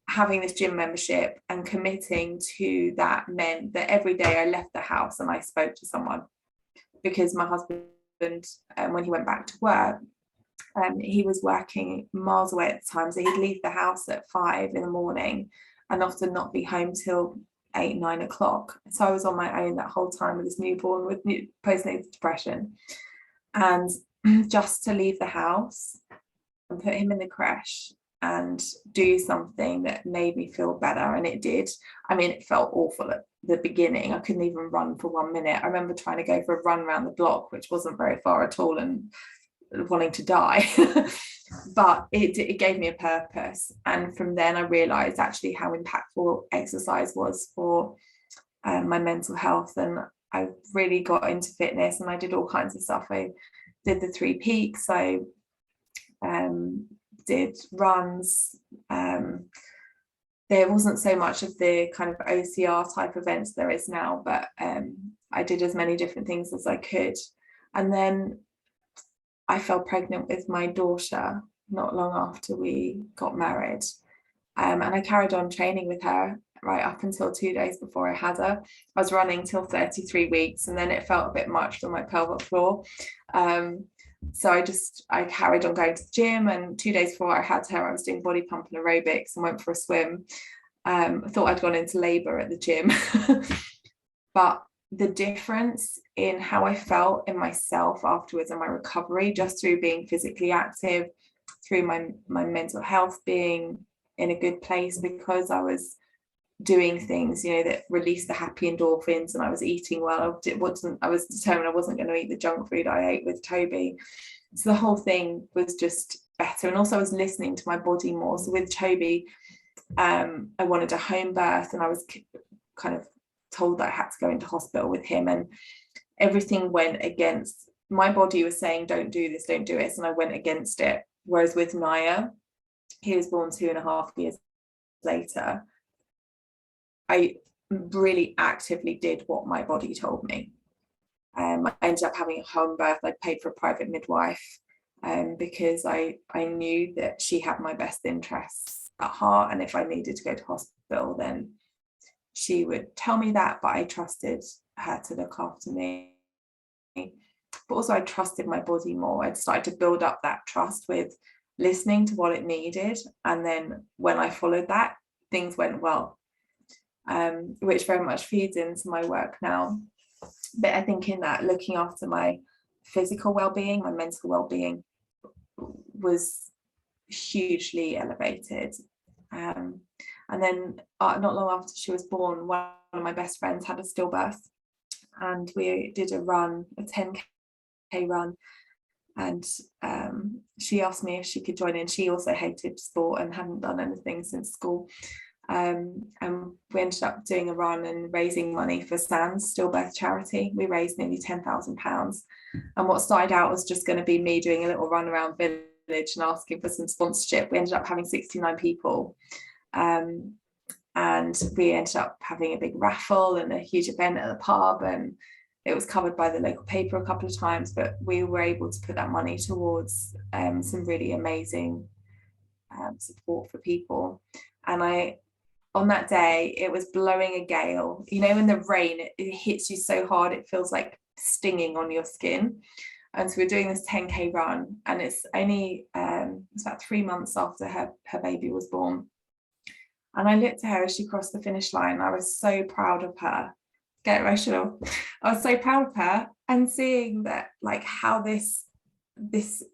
having this gym membership and committing to that meant that every day I left the house and I spoke to someone, because my husband, when he went back to work, he was working miles away at the time, so he'd leave the house at 5 a.m. and often not be home till 8-9 o'clock. So I was on my own that whole time with this newborn with post-natal depression, and just to leave the house and put him in the creche and do something that made me feel better. And it did. I mean, it felt awful at the beginning. I couldn't even run for 1 minute. I remember trying to go for a run around the block, which wasn't very far at all, and wanting to die. But it gave me a purpose. And from then I realized actually how impactful exercise was for my mental health. And I really got into fitness, and I did all kinds of stuff. I did the 3 peaks. I did runs. There wasn't so much of the kind of OCR type events there is now, but I did as many different things as I could. And then I fell pregnant with my daughter not long after we got married. And I carried on training with her right up until 2 days before I had her. I was running till 33 weeks, and then it felt a bit much for my pelvic floor. So I carried on going to the gym, and 2 days before I had her, I was doing body pump and aerobics and went for a swim. I thought I'd gone into labor at the gym. But the difference in how I felt in myself afterwards and my recovery, just through being physically active, through my mental health being in a good place, because I was doing things, that released the happy endorphins, and I was eating well. I was determined I wasn't going to eat the junk food I ate with Toby. So the whole thing was just better. And also I was listening to my body more. So with Toby, I wanted a home birth, and I was kind of told that I had to go into hospital with him, and everything went against. My body was saying, don't do this, don't do it, and I went against it. Whereas with Naya, he was born 2.5 years later, I really actively did what my body told me. I ended up having a home birth. I paid for a private midwife because I knew that she had my best interests at heart, and if I needed to go to hospital, then she would tell me that, but I trusted her to look after me. But also I trusted my body more. I'd started to build up that trust with listening to what it needed. And then when I followed that, things went well, which very much feeds into my work now. But I think in that, looking after my physical well-being, my mental well-being was hugely elevated. And then not long after she was born, one of my best friends had a stillbirth, and we did a run, a 10K run, and she asked me if she could join in. She also hated sport and hadn't done anything since school. And we ended up doing a run and raising money for SANS stillbirth charity. We raised nearly £10,000. And what started out was just going to be me doing a little run around village and asking for some sponsorship. We ended up having 69 people. And we ended up having a big raffle and a huge event at the pub, and it was covered by the local paper a couple of times, but we were able to put that money towards some really amazing support for people. And on that day, it was blowing a gale. In the rain, it hits you so hard, it feels like stinging on your skin. And so we're doing this 10K run, and it's only it's about 3 months after her baby was born. And I looked at her as she crossed the finish line. I was so proud of her. Get emotional. I was so proud of her, and seeing that, like, how this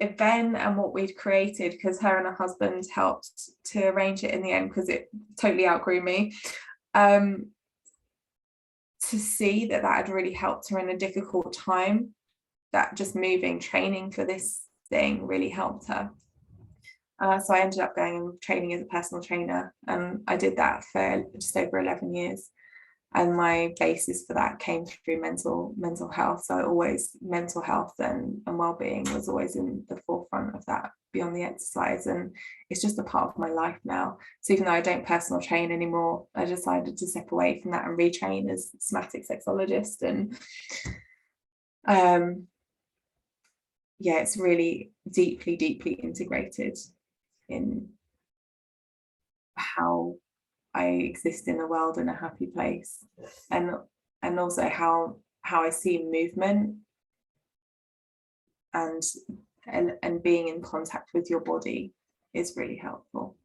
event and what we'd created, because her and her husband helped to arrange it in the end, because it totally outgrew me. to see that had really helped her in a difficult time, that just training for this thing really helped her. So I ended up going and training as a personal trainer, and I did that for just over 11 years. And my basis for that came through mental health. So always mental health and well-being was always in the forefront of that beyond the exercise. And it's just a part of my life now. So even though I don't personal train anymore, I decided to step away from that and retrain as a somatic sexologist. And yeah, it's really deeply, deeply integrated in how I exist in the world in a happy place, and also how I see movement and being in contact with your body is really helpful.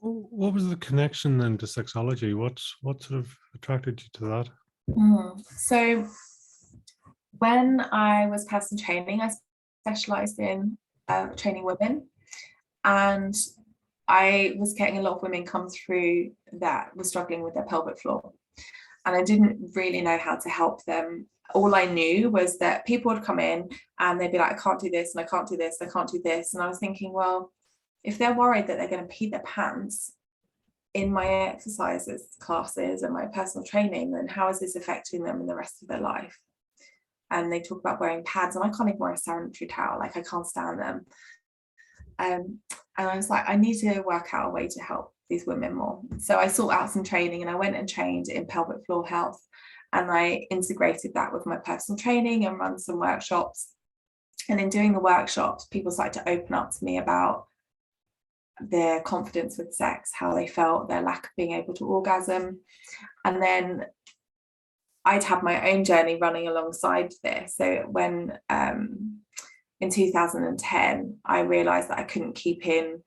What was the connection then to sexology? What sort of attracted you to that? So when I was personal training, I specialized in training women, and I was getting a lot of women come through that were struggling with their pelvic floor, and I didn't really know how to help them. All I knew was that people would come in and they'd be like, I can't do this, and I can't do this, I can't do this. And I was thinking, well, if they're worried that they're going to pee their pants in my exercises classes and my personal training, then how is this affecting them in the rest of their life? And they talk about wearing pads, and I can't even wear a sanitary towel, like I can't stand them. And I was like, I need to work out a way to help these women more. So I sought out some training, and I went and trained in pelvic floor health, and I integrated that with my personal training and run some workshops. And in doing the workshops, people started to open up to me about their confidence with sex, how they felt, their lack of being able to orgasm. And then I'd had my own journey running alongside this. So when in 2010, I realized that I couldn't keep in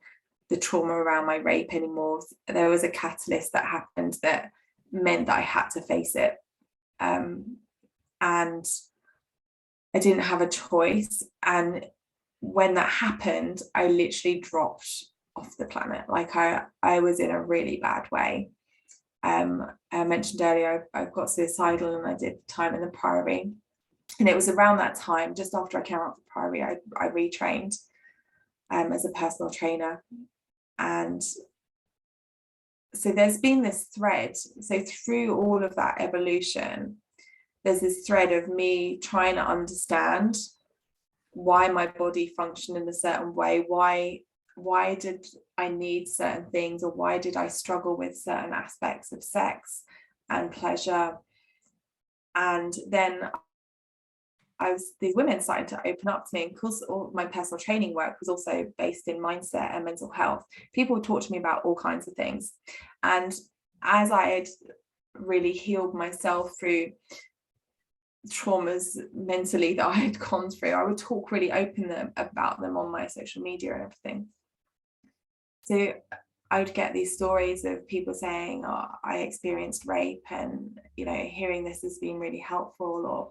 the trauma around my rape anymore. There was a catalyst that happened that meant that I had to face it. And I didn't have a choice. And when that happened, I literally dropped off the planet. Like I was in a really bad way. I mentioned earlier, I got suicidal, and I did time in the Priory. And it was around that time, just after I came out of the Priory, I retrained as a personal trainer. And so there's been this thread. So through all of that evolution, there's this thread of me trying to understand why my body functioned in a certain way. Why did I need certain things, or why did I struggle with certain aspects of sex and pleasure? And then these women started to open up to me, and because all my personal training work was also based in mindset and mental health, people would talk to me about all kinds of things. And as I had really healed myself through traumas mentally that I had gone through, I would talk really open about them on my social media and everything. So I would get these stories of people saying, oh, I experienced rape, and hearing this has been really helpful. Or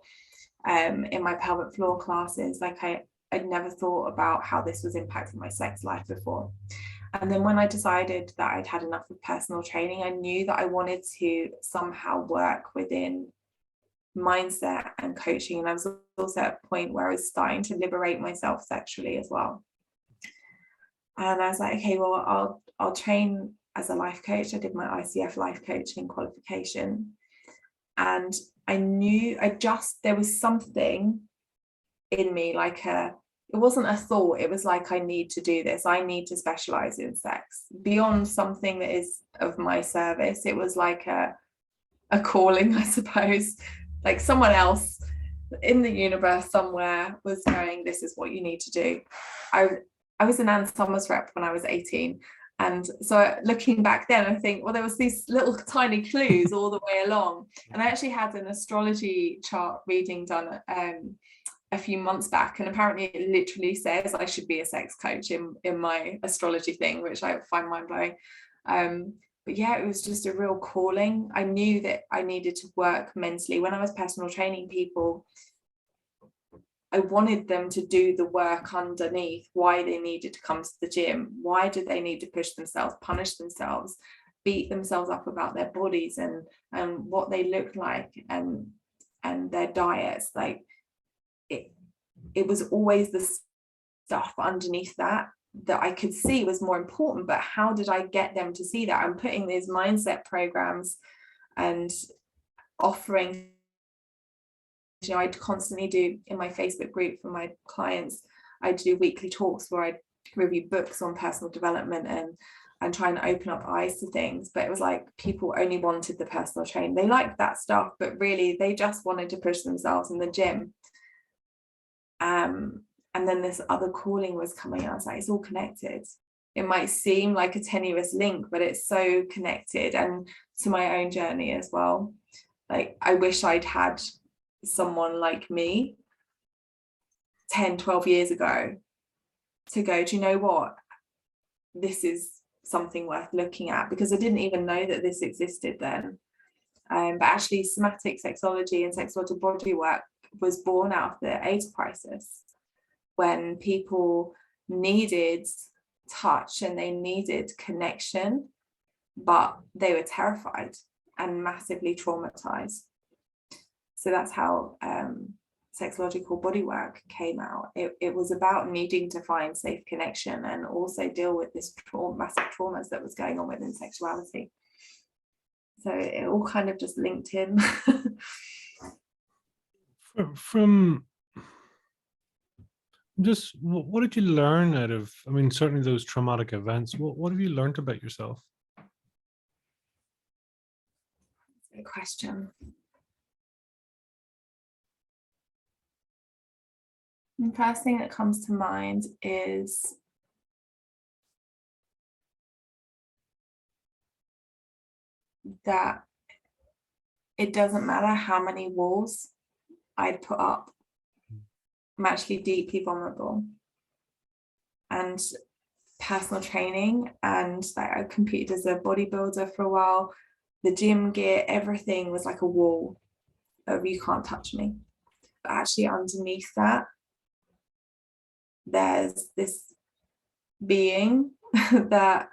in my pelvic floor classes, like I'd never thought about how this was impacting my sex life before. And then when I decided that I'd had enough of personal training, I knew that I wanted to somehow work within mindset and coaching. And I was also at a point where I was starting to liberate myself sexually as well. And I was like, okay, well, I'll train as a life coach. I did my ICF life coaching qualification. And I knew there was something in me, like it wasn't a thought, it was like, I need to do this. I need to specialize in sex beyond something that is of my service. It was like a calling, I suppose. Like someone else in the universe somewhere was going, this is what you need to do. I was an Ann Summers rep when I was 18. And so looking back then, I think, well, there was these little tiny clues all the way along. And I actually had an astrology chart reading done a few months back. And apparently it literally says I should be a sex coach in my astrology thing, which I find mind-blowing. But yeah, it was just a real calling. I knew that I needed to work mentally. When I was personal training people, I wanted them to do the work underneath, why they needed to come to the gym. Why did they need to push themselves, punish themselves? beat themselves up about their bodies and what they look like and their diets. Like it was always the stuff underneath that I could see was more important, but how did I get them to see that? I'm putting these mindset programs and offering, you know, I'd constantly do in my Facebook group for my clients, I do weekly talks where I review books on personal development and try and open up eyes to things. But it was like people only wanted the personal training. They liked that stuff, but really they just wanted to push themselves in the gym. And then this other calling was coming out. I was like, it's all connected. It might seem like a tenuous link, but it's so connected, and to my own journey as well. Like, I wish I'd had someone like me 10, 12 years ago to go, do you know what? This is something worth looking at, because I didn't even know that this existed then. But actually, somatic sexology and sexual body work was born out of the AIDS crisis, when people needed touch and they needed connection, but they were terrified and massively traumatized. So that's how sexological bodywork came out. It was about needing to find safe connection and also deal with this massive traumas that was going on within sexuality. So it all kind of just linked in. From just, what did you learn out of, I mean, certainly those traumatic events, what have you learned about yourself? Good question. The first thing that comes to mind is that it doesn't matter how many walls I'd put up, I'm actually deeply vulnerable. And personal training, and like, I competed as a bodybuilder for a while, the gym gear, everything was like a wall of you can't touch me. But actually underneath that, there's this being that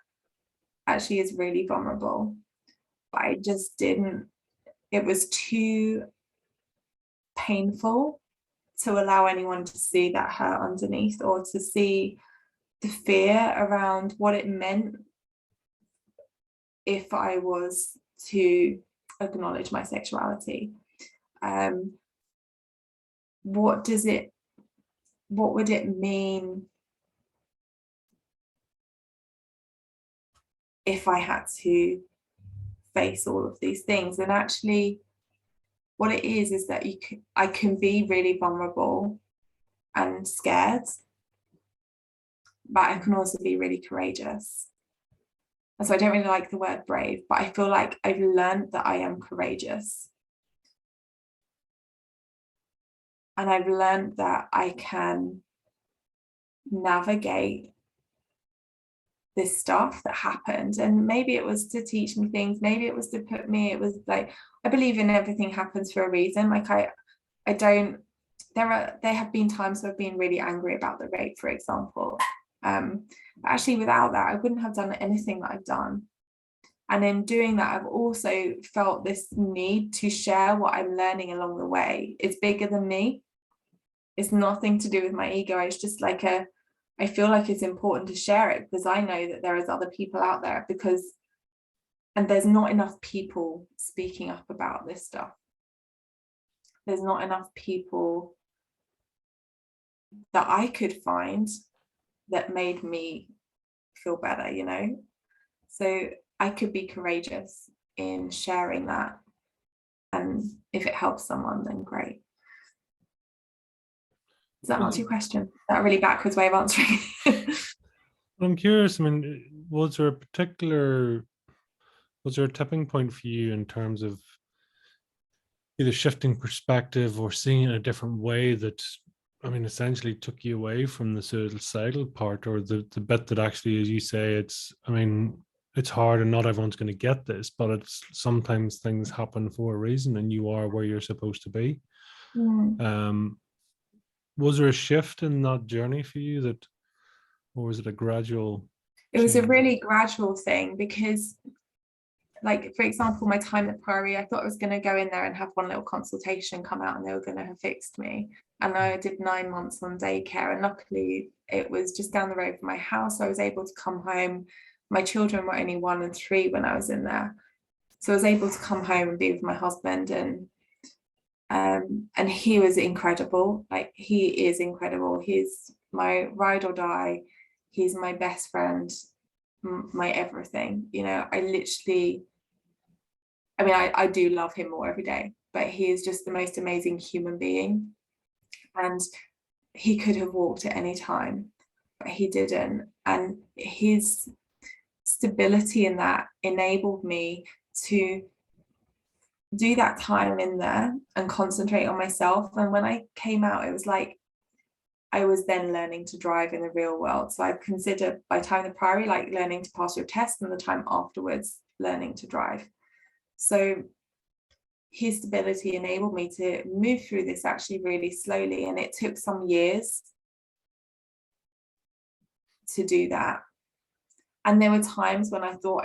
actually is really vulnerable. But I just didn't, it was too painful to allow anyone to see that hurt underneath, or to see the fear around what it meant if I was to acknowledge my sexuality. What would it mean if I had to face all of these things? And actually, what it is that I can be really vulnerable and scared, but I can also be really courageous. And so I don't really like the word brave, but I feel like I've learned that I am courageous. And I've learned that I can navigate this stuff that happened. And maybe it was to teach me things, maybe it was to put me, it was like, I believe in everything happens for a reason. Like there have been times where I've been really angry about the rape, for example. Actually, without that, I wouldn't have done anything that I've done. And in doing that, I've also felt this need to share what I'm learning along the way. It's bigger than me. It's nothing to do with my ego. It's just like I feel like it's important to share it, because I know that there is other people out there, and there's not enough people speaking up about this stuff. There's not enough people that I could find that made me feel better, you know? So I could be courageous in sharing that. And if it helps someone, then great. Does that answer your question? Is that a really backwards way of answering? I'm curious, I mean, was there a tipping point for you in terms of either shifting perspective or seeing it a different way that, I mean, essentially took you away from the suicidal part, or the bit that actually, as you say, it's hard and not everyone's going to get this, but it's sometimes things happen for a reason and you are where you're supposed to be. Was there a shift in that journey for you, or was it a gradual? It was a really gradual thing, because like, for example, my time at Priory, I thought I was going to go in there and have one little consultation, come out, and they were going to have fixed me. And I did 9 months on daycare, and luckily it was just down the road from my house. I was able to come home. My children were only 1 and 3 when I was in there, so I was able to come home and be with my husband, and he was incredible. Like, he is incredible. He's my ride or die. He's my best friend, my everything. You know, I do love him more every day, but he is just the most amazing human being. And he could have walked at any time, but he didn't. And his stability in that enabled me to do that time in there and concentrate on myself. And when I came out, it was like I was then learning to drive in the real world. So I've considered, by time at Priory, like learning to pass your test, and the time afterwards learning to drive. So his stability enabled me to move through this actually really slowly, and it took some years to do that. And there were times when I thought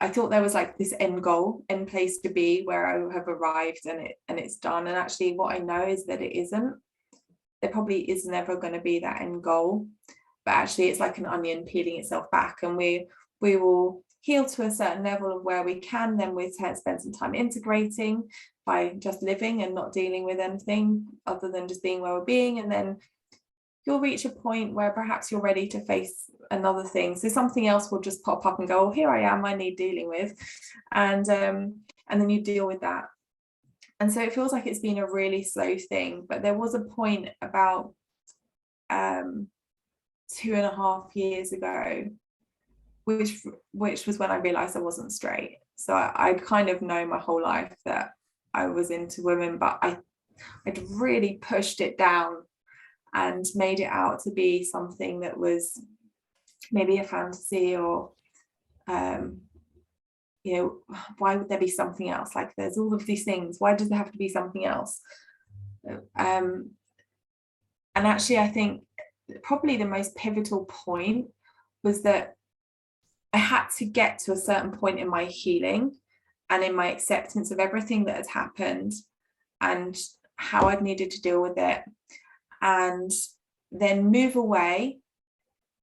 there was like this end goal, end place to be, where I have arrived and it's done. And actually what I know is that it isn't. There probably is never going to be that end goal, but actually it's like an onion peeling itself back, and we will heal to a certain level of where we can. Then we spend some time integrating by just living and not dealing with anything other than just being where we're being. And then you'll reach a point where perhaps you're ready to face another thing. So something else will just pop up and go, oh, here I am, I need dealing with. And then you deal with that. And so it feels like it's been a really slow thing. But there was a point about 2.5 years ago, which was when I realized I wasn't straight. So I'd kind of known my whole life that I was into women, but I'd really pushed it down and made it out to be something that was maybe a fantasy, or you know, why would there be something else? Like, there's all of these things, why does there have to be something else? And actually I think probably the most pivotal point was that I had to get to a certain point in my healing and in my acceptance of everything that had happened and how I'd needed to deal with it, and then move away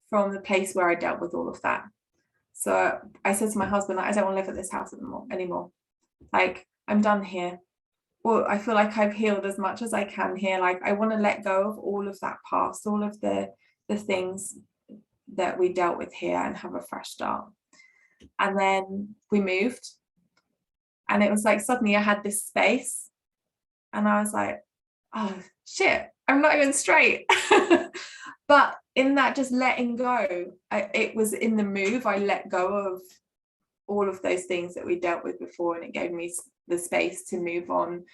from the place where I dealt with all of that. So I said to my husband, I don't want to live at this house anymore. Like, I'm done here. Well, I feel like I've healed as much as I can here. Like, I want to let go of all of that past, all of the things that we dealt with here, and have a fresh start. And then we moved, and it was like suddenly I had this space, and I was like, oh shit, I'm not even straight. But in that just letting go, it was in the move, I let go of all of those things that we dealt with before, and it gave me the space to move on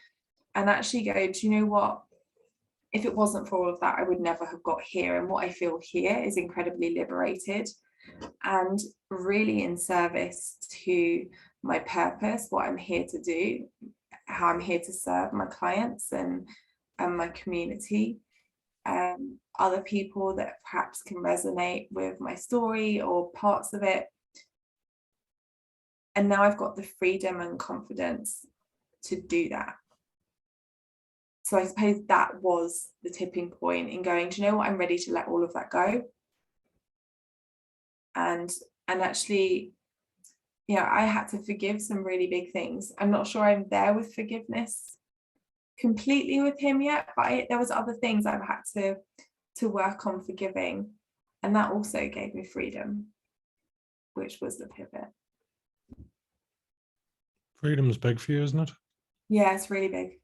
and actually go, do you know what? If it wasn't for all of that, I would never have got here. And what I feel here is incredibly liberated and really in service to my purpose, what I'm here to do, how I'm here to serve my clients and my community, other people that perhaps can resonate with my story or parts of it. And now I've got the freedom and confidence to do that. So I suppose that was the tipping point in going, do you know what, I'm ready to let all of that go. And actually, you know, I had to forgive some really big things. I'm not sure I'm there with forgiveness completely with him yet, but there was other things I've had to work on forgiving. And that also gave me freedom, which was the pivot. Freedom's big for you, isn't it? Yeah, it's really big.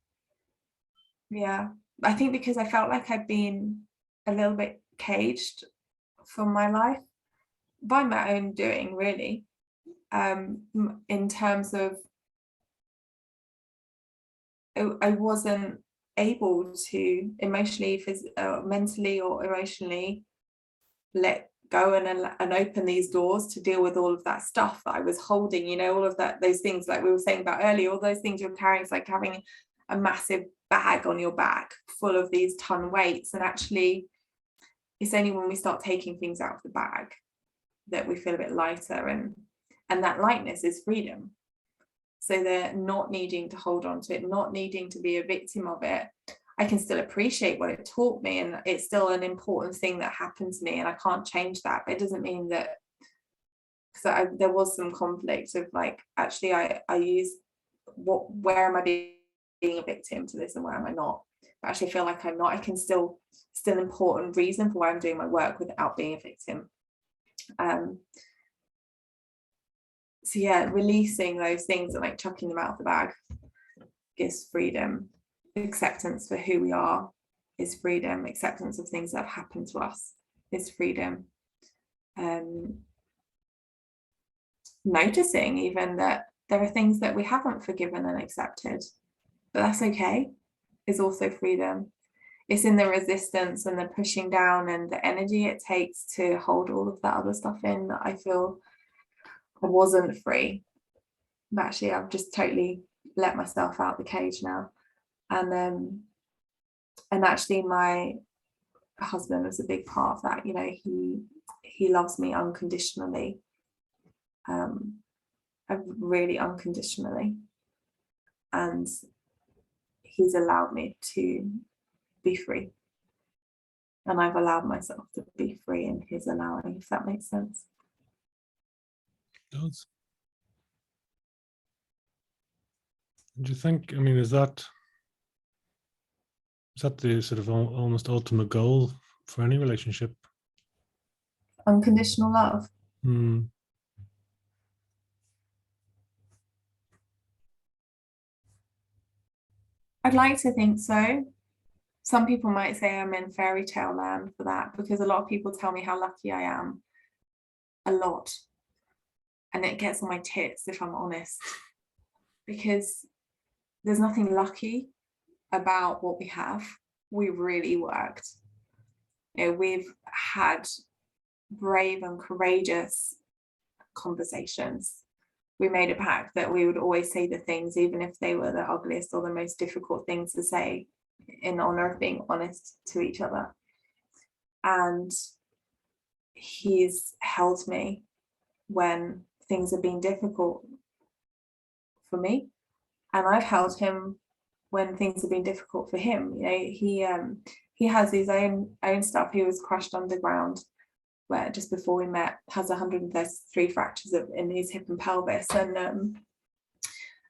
Yeah, I think because I felt like I'd been a little bit caged for my life by my own doing, really, in terms of I wasn't able to emotionally, mentally or emotionally let go and open these doors to deal with all of that stuff that I was holding, you know, all of that, those things like we were saying about earlier, all those things you're carrying. It's like having a massive bag on your back full of these ton weights, and actually it's only when we start taking things out of the bag that we feel a bit lighter. And that lightness is freedom. So they're not needing to hold on to it, not needing to be a victim of it. I can still appreciate what it taught me, and it's still an important thing that happened to me, and I can't change that. But it doesn't mean that, because there was some conflict of like, actually I use where am I being a victim to this and where am I not? But actually I feel like I'm not. I can still an important reason for why I'm doing my work without being a victim. So yeah, releasing those things and like chucking them out of the bag gives freedom. Acceptance for who we are is freedom. Acceptance of things that have happened to us is freedom. Noticing even that there are things that we haven't forgiven and accepted, but that's okay, is also freedom. It's in the resistance and the pushing down and the energy it takes to hold all of that other stuff in that I feel I wasn't free. But actually I've just totally let myself out the cage now. And actually my husband was a big part of that. You know, he loves me unconditionally, really unconditionally, and he's allowed me to be free, and I've allowed myself to be free in his allowing, if that makes sense. It does. Do you think, I mean, is that the sort of almost ultimate goal for any relationship? Unconditional love. I'd like to think so. Some people might say I'm in fairy tale land for that, because a lot of people tell me how lucky I am. A lot. And it gets on my tits, if I'm honest, because there's nothing lucky about what we have. We really worked. You know, we've had brave and courageous conversations. We made a pact that we would always say the things, even if they were the ugliest or the most difficult things to say, in honor of being honest to each other. And he's held me when things have been difficult for me, and I've held him when things have been difficult for him. You know, he has his own stuff. He was crushed underground, where just before we met, has 133 fractures in his hip and pelvis, and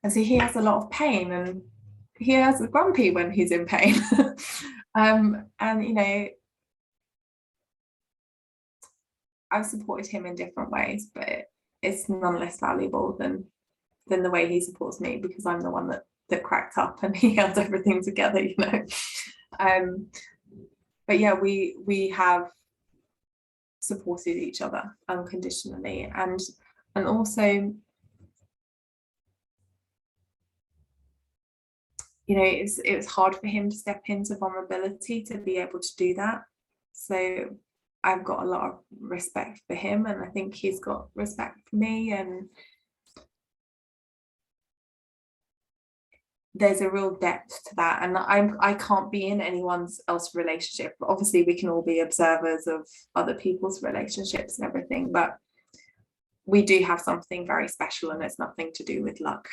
so he has a lot of pain, and he has a grumpy when he's in pain. And you know, I've supported him in different ways, but it's none less valuable than the way he supports me, because I'm the one that cracked up and he held everything together, you know. But yeah, we have supported each other unconditionally, and also, you know, it was hard for him to step into vulnerability to be able to do that. So I've got a lot of respect for him, and I think he's got respect for me, and there's a real depth to that. And I can't be in anyone else's relationship. Obviously we can all be observers of other people's relationships and everything, but we do have something very special, and it's nothing to do with luck.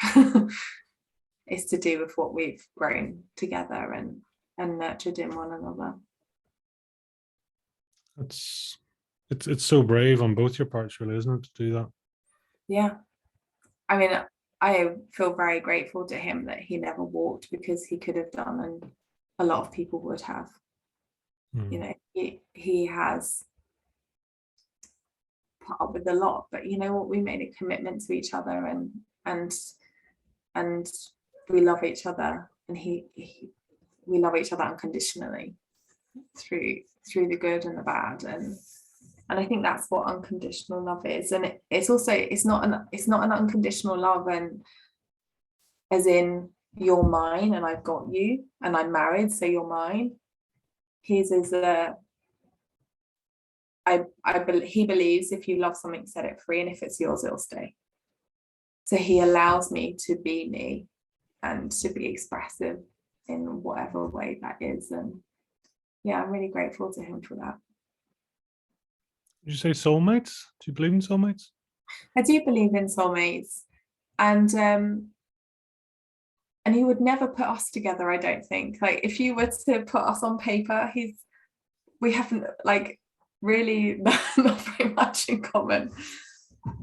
It's to do with what we've grown together and nurtured in one another. It's so brave on both your parts, really, isn't it, to do that? Yeah. I mean, I feel very grateful to him that he never walked, because he could have done, and a lot of people would have. You know, he has put up with a lot, but you know what, we made a commitment to each other, and we love each other, and we love each other unconditionally through the good and the bad, and I think that's what unconditional love is. And it's also, it's not an unconditional love and as in you're mine and I've got you and I'm married so you're mine. His is he believes if you love something, set it free, and if it's yours, it'll stay. So he allows me to be me and to be expressive in whatever way that is. And yeah, I'm really grateful to him for that. Did you say soulmates? Do you believe in soulmates? I do believe in soulmates, and he would never put us together, I don't think. Like, if you were to put us on paper, we haven't, like, really not very much in common.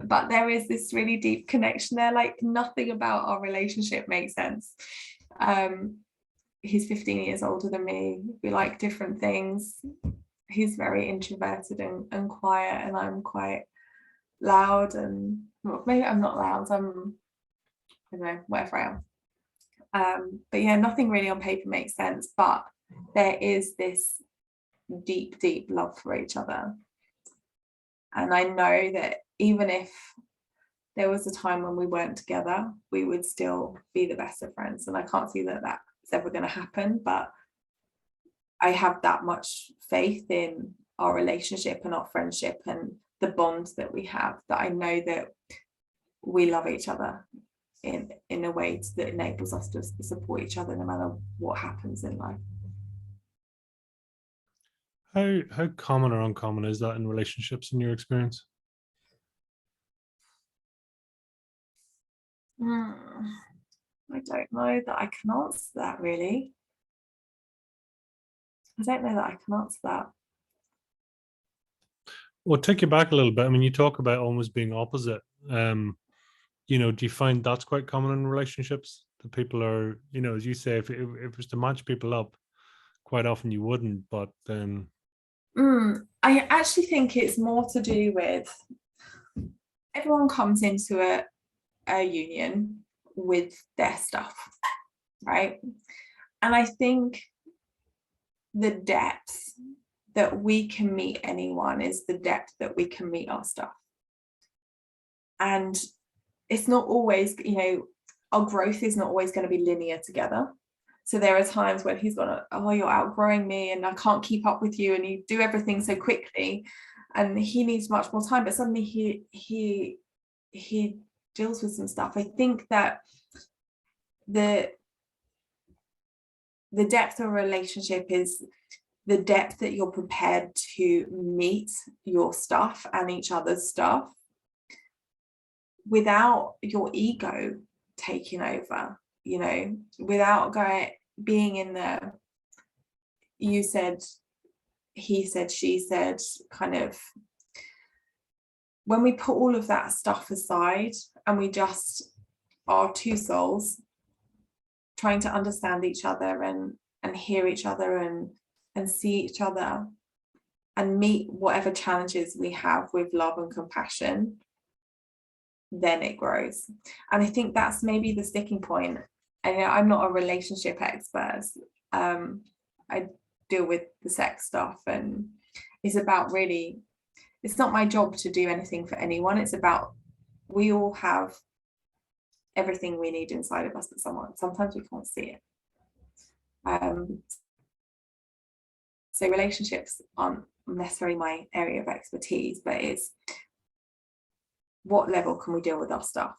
But there is this really deep connection there. Like, nothing about our relationship makes sense. He's 15 years older than me. We like different things. He's very introverted and quiet, and I'm quite loud, and well, maybe I'm not loud. I don't know, whatever I am. But yeah, nothing really on paper makes sense, but there is this deep, deep love for each other. And I know that even if there was a time when we weren't together, we would still be the best of friends. And I can't see that that's ever going to happen, but I have that much faith in our relationship and our friendship and the bond that we have, that I know that we love each other in a way that enables us to support each other no matter what happens in life. How common or uncommon is that in relationships in your experience? I don't know that I can answer that, really. I don't know that I can answer that. Well, take you back a little bit. I mean, you talk about almost being opposite. You know, do you find that's quite common in relationships? That people are, you know, as you say, if it was to match people up, quite often you wouldn't, but then. I actually think it's more to do with everyone comes into a union with their stuff, right? And I think the depth that we can meet anyone is the depth that we can meet our stuff. And it's not always, you know, our growth is not always going to be linear together. So there are times when he's gonna, oh, you're outgrowing me and I can't keep up with you, and you do everything so quickly, and he needs much more time, but suddenly he deals with some stuff. I think that the depth of a relationship is the depth that you're prepared to meet your stuff and each other's stuff without your ego taking over, you know, without being in the you said, he said, she said kind of. When we put all of that stuff aside and we just are two souls trying to understand each other and hear each other and see each other and meet whatever challenges we have with love and compassion, then it grows. And I think that's maybe the sticking point. And I'm not a relationship expert. I deal with the sex stuff, and it's about really, it's not my job to do anything for anyone. It's about, we all have everything we need inside of us, but sometimes we can't see it. So relationships aren't necessarily my area of expertise, but it's what level can we deal with our stuff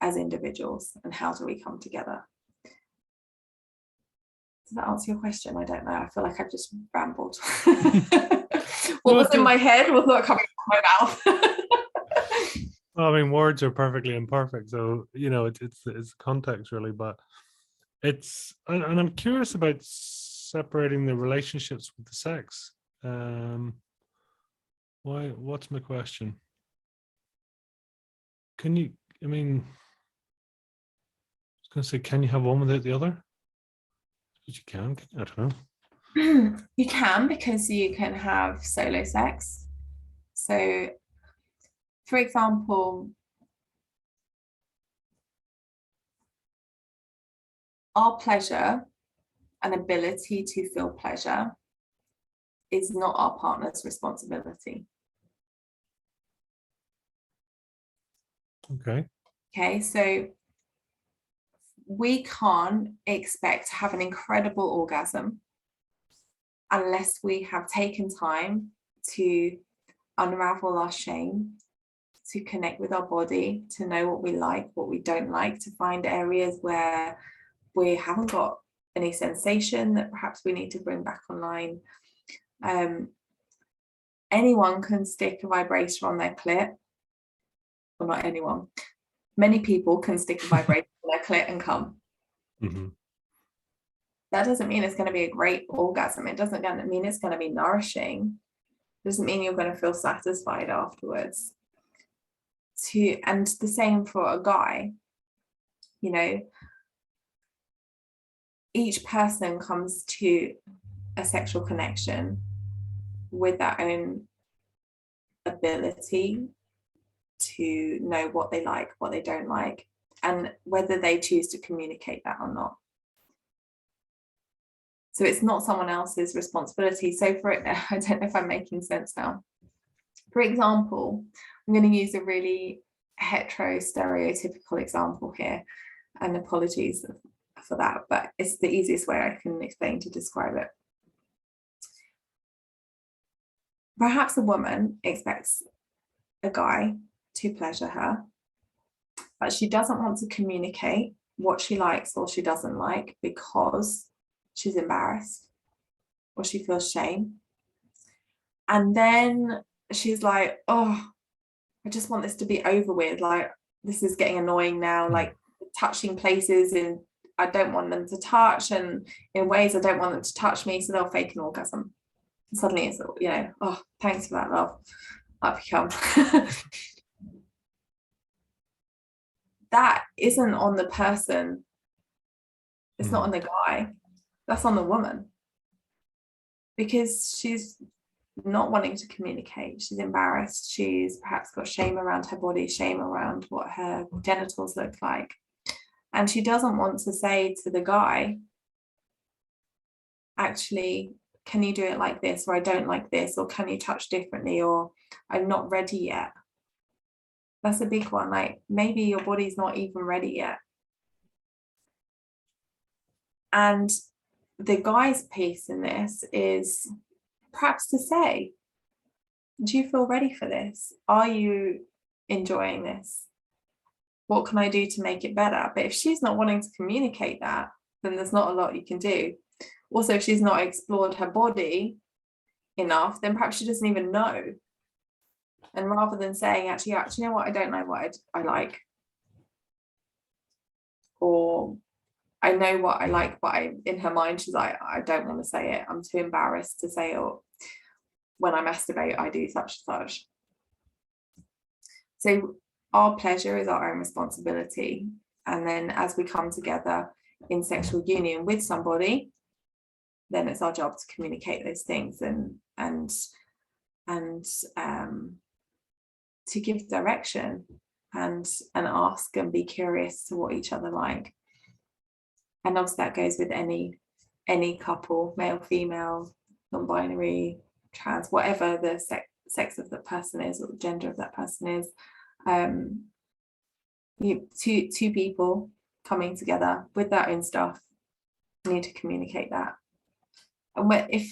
as individuals, and how do we come together? Does that answer your question? I don't know. I feel like I've just rambled. What was in my head was not coming from my mouth. Well, I mean, words are perfectly imperfect, so you know it's context really. But it's, and I'm curious about separating the relationships with the sex. Why? What's my question? Can you? I mean, I was going to say, can you have one without the other? But you can. I don't know. You can, because you can have solo sex. So, for example, our pleasure and ability to feel pleasure is not our partner's responsibility. Okay, so we can't expect to have an incredible orgasm unless we have taken time to unravel our shame, to connect with our body, to know what we like, what we don't like, to find areas where we haven't got any sensation that perhaps we need to bring back online. Anyone can stick a vibrator on their clit or not anyone, many people can stick a vibrator in their clit and come. Mm-hmm. That doesn't mean it's going to be a great orgasm. It doesn't mean it's going to be nourishing. It doesn't mean you're going to feel satisfied afterwards. And the same for a guy, you know, each person comes to a sexual connection with their own ability to know what they like, what they don't like, and whether they choose to communicate that or not. So it's not someone else's responsibility. So for it, I don't know if I'm making sense now. For example, I'm going to use a really hetero stereotypical example here, and apologies for that, but it's the easiest way I can explain to describe it. Perhaps a woman expects a guy to pleasure her, but she doesn't want to communicate what she likes or she doesn't like because she's embarrassed or she feels shame. And then she's like, oh, I just want this to be over with. Like, this is getting annoying now, like touching places and I don't want them to touch, and in ways I don't want them to touch me, so they'll fake an orgasm. And suddenly it's, you know, oh, thanks for that, love. Up you come. That isn't on the person. It's not on the guy. That's on the woman. Because she's not wanting to communicate. She's embarrassed. She's perhaps got shame around her body, shame around what her genitals look like. And she doesn't want to say to the guy, actually, can you do it like this? Or I don't like this. Or can you touch differently? Or I'm not ready yet. That's a big one. Like, maybe your body's not even ready yet. And the guy's piece in this is perhaps to say, do you feel ready for this? Are you enjoying this? What can I do to make it better? But if she's not wanting to communicate that, then there's not a lot you can do. Also, if she's not explored her body enough, then perhaps she doesn't even know. And rather than saying, actually, you know what, I don't know what I like. Or I know what I like, but in her mind, she's like, I don't want to say it. I'm too embarrassed to say it. Or when I masturbate, I do such and such. So our pleasure is our own responsibility. And then as we come together in sexual union with somebody, then it's our job to communicate those things and to give direction and ask and be curious to what each other like. And obviously that goes with any couple, male, female, non-binary, trans, whatever the sex of that person is or the gender of that person is. Two people coming together with their own stuff need to communicate that. And if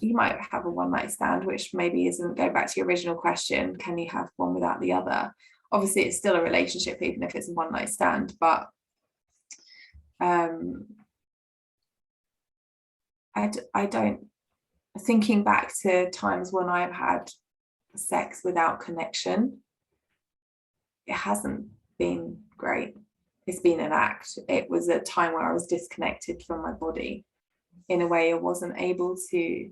you might have a one-night stand, which maybe isn't, go back to your original question, can you have one without the other? Obviously it's still a relationship even if it's a one-night stand, but I don't, thinking back to times when I've had sex without connection, it hasn't been great. It's been an act. It was a time where I was disconnected from my body in a way I wasn't able to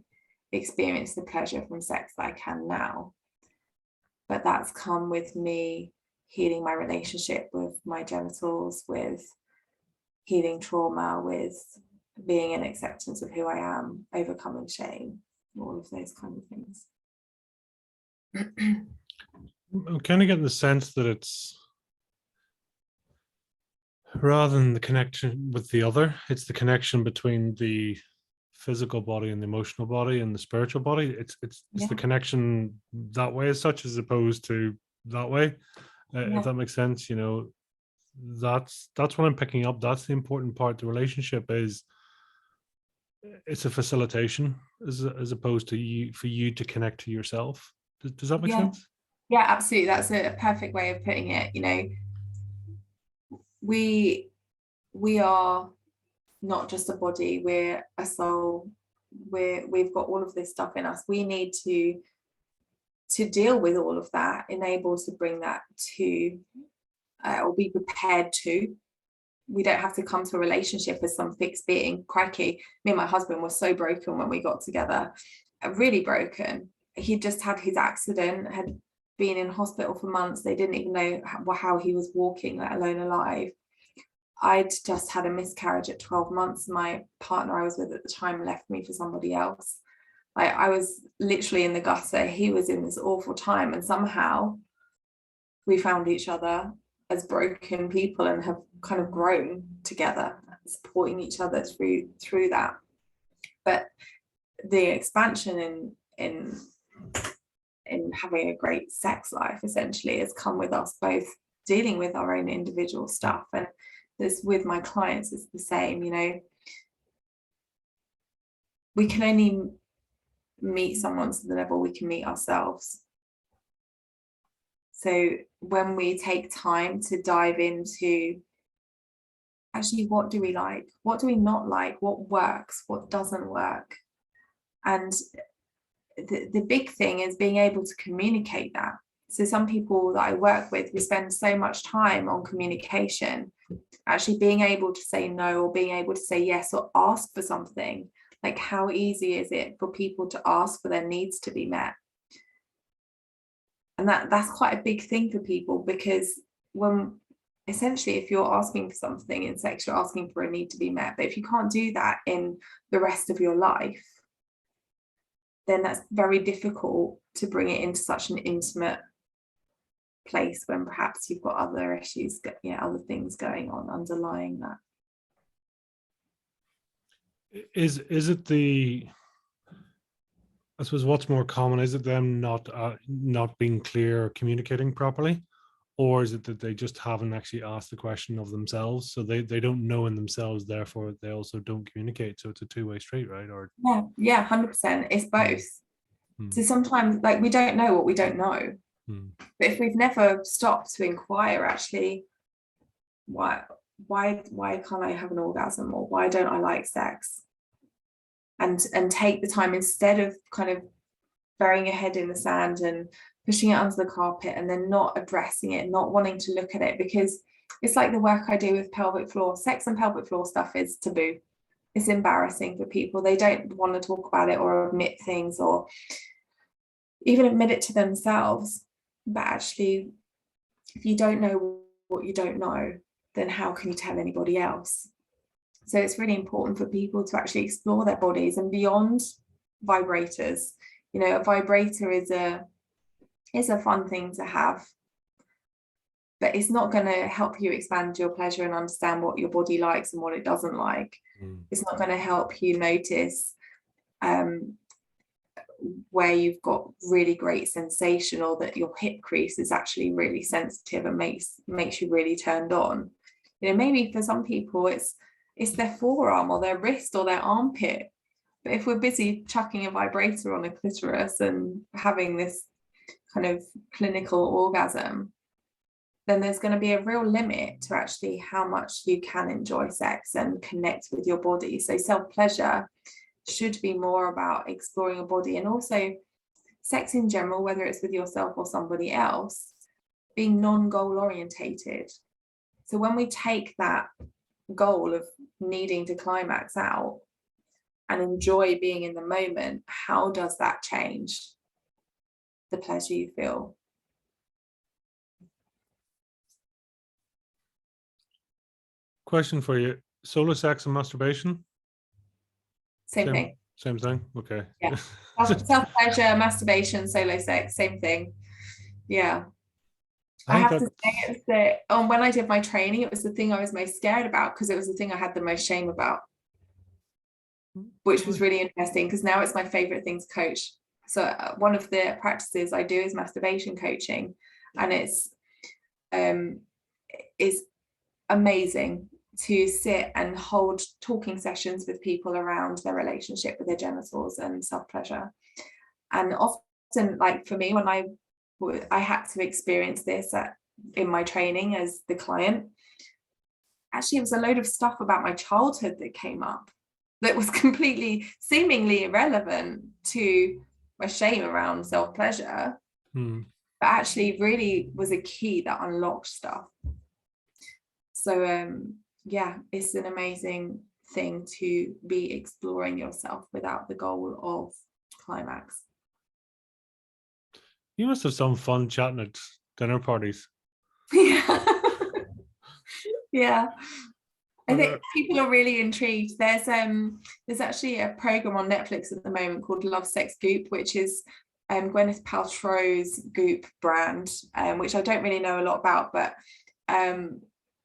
experience the pleasure from sex that I can now. But that's come with me healing my relationship with my genitals, with healing trauma, with being in acceptance of who I am, overcoming shame, all of those kind of things. I'm kind of getting the sense that it's rather than the connection with the other, it's the connection between the physical body and the emotional body and the spiritual body. It's the connection that way as such, as opposed to that way. If that makes sense, you know, that's what I'm picking up. That's the important part. The relationship is, it's a facilitation as opposed to for you to connect to yourself. Does that make sense? Yeah, absolutely. That's a perfect way of putting it. You know, we are not just a body, we're a soul. We've got all of this stuff in us. We need to to deal with all of that, able to bring that to, or be prepared to. We don't have to come to a relationship as some fixed being. Crikey, me and my husband were so broken when we got together, really broken. He just had his accident, had been in hospital for months. They didn't even know how he was walking, let alone alive. I'd just had a miscarriage at 12 months. My partner I was with at the time left me for somebody else. I was literally in the gutter. He was in this awful time, and somehow we found each other as broken people and have kind of grown together, supporting each other through that. But the expansion in having a great sex life essentially has come with us both dealing with our own individual stuff, and this with my clients it's the same. You know, we can only meet someone to the level we can meet ourselves. So when we take time to dive into actually, what do we like, what do we not like, what works, what doesn't work, and the big thing is being able to communicate that. So some people that I work with, we spend so much time on communication, actually being able to say no or being able to say yes or ask for something. Like, how easy is it for people to ask for their needs to be met? And that's quite a big thing for people, because when essentially if you're asking for something in sex, you're asking for a need to be met. But if you can't do that in the rest of your life, then that's very difficult to bring it into such an intimate place when perhaps you've got other issues, other things going on underlying that. Is it the, I suppose, what's more common? Is it them not being clear or communicating properly, or is it that they just haven't actually asked the question of themselves, so they don't know in themselves, therefore they also don't communicate? So it's a two-way street, right? Or 100%. It's both. So sometimes, like, we don't know what we don't know. But if we've never stopped to inquire, actually, why can't I have an orgasm, or why don't I like sex, and take the time, instead of kind of burying your head in the sand and pushing it under the carpet and then not addressing it, not wanting to look at it, because it's like the work I do with pelvic floor. Sex and pelvic floor stuff is taboo. It's embarrassing for people. They don't want to talk about it or admit things, or even admit it to themselves. But actually, if you don't know what you don't know, then how can you tell anybody else? So it's really important for people to actually explore their bodies and beyond vibrators. You know, a vibrator is a fun thing to have, but it's not going to help you expand your pleasure and understand what your body likes and what it doesn't like. It's not going to help you notice where you've got really great sensation, or that your hip crease is actually really sensitive and makes you really turned on. You know, maybe for some people it's their forearm or their wrist or their armpit. But if we're busy chucking a vibrator on a clitoris and having this kind of clinical orgasm, then there's going to be a real limit to actually how much you can enjoy sex and connect with your body. So self-pleasure should be more about exploring your body, and also sex in general, whether it's with yourself or somebody else, being non-goal orientated. So when we take that goal of needing to climax out and enjoy being in the moment, how does that change the pleasure you feel? Question for you: solo sex and masturbation? Same thing. Same thing. Okay. Yeah. Self-pleasure, masturbation, solo sex, same thing. Yeah. I have to say, when I did my training, it was the thing I was most scared about, because it was the thing I had the most shame about, which was really interesting, because now it's my favorite thing to coach. So one of the practices I do is masturbation coaching, and it's amazing to sit and hold talking sessions with people around their relationship with their genitals and self-pleasure. And often, like for me, when I had to experience this in my training as the client, actually it was a load of stuff about my childhood that came up that was completely seemingly irrelevant to my shame around self-pleasure, but actually really was a key that unlocked stuff. So yeah, it's an amazing thing to be exploring yourself without the goal of climax. You must have some fun chatting at dinner parties. Yeah. Yeah. I think people are really intrigued. There's actually a program on Netflix at the moment called Love Sex Goop, which is Gwyneth Paltrow's Goop brand, which I don't really know a lot about, but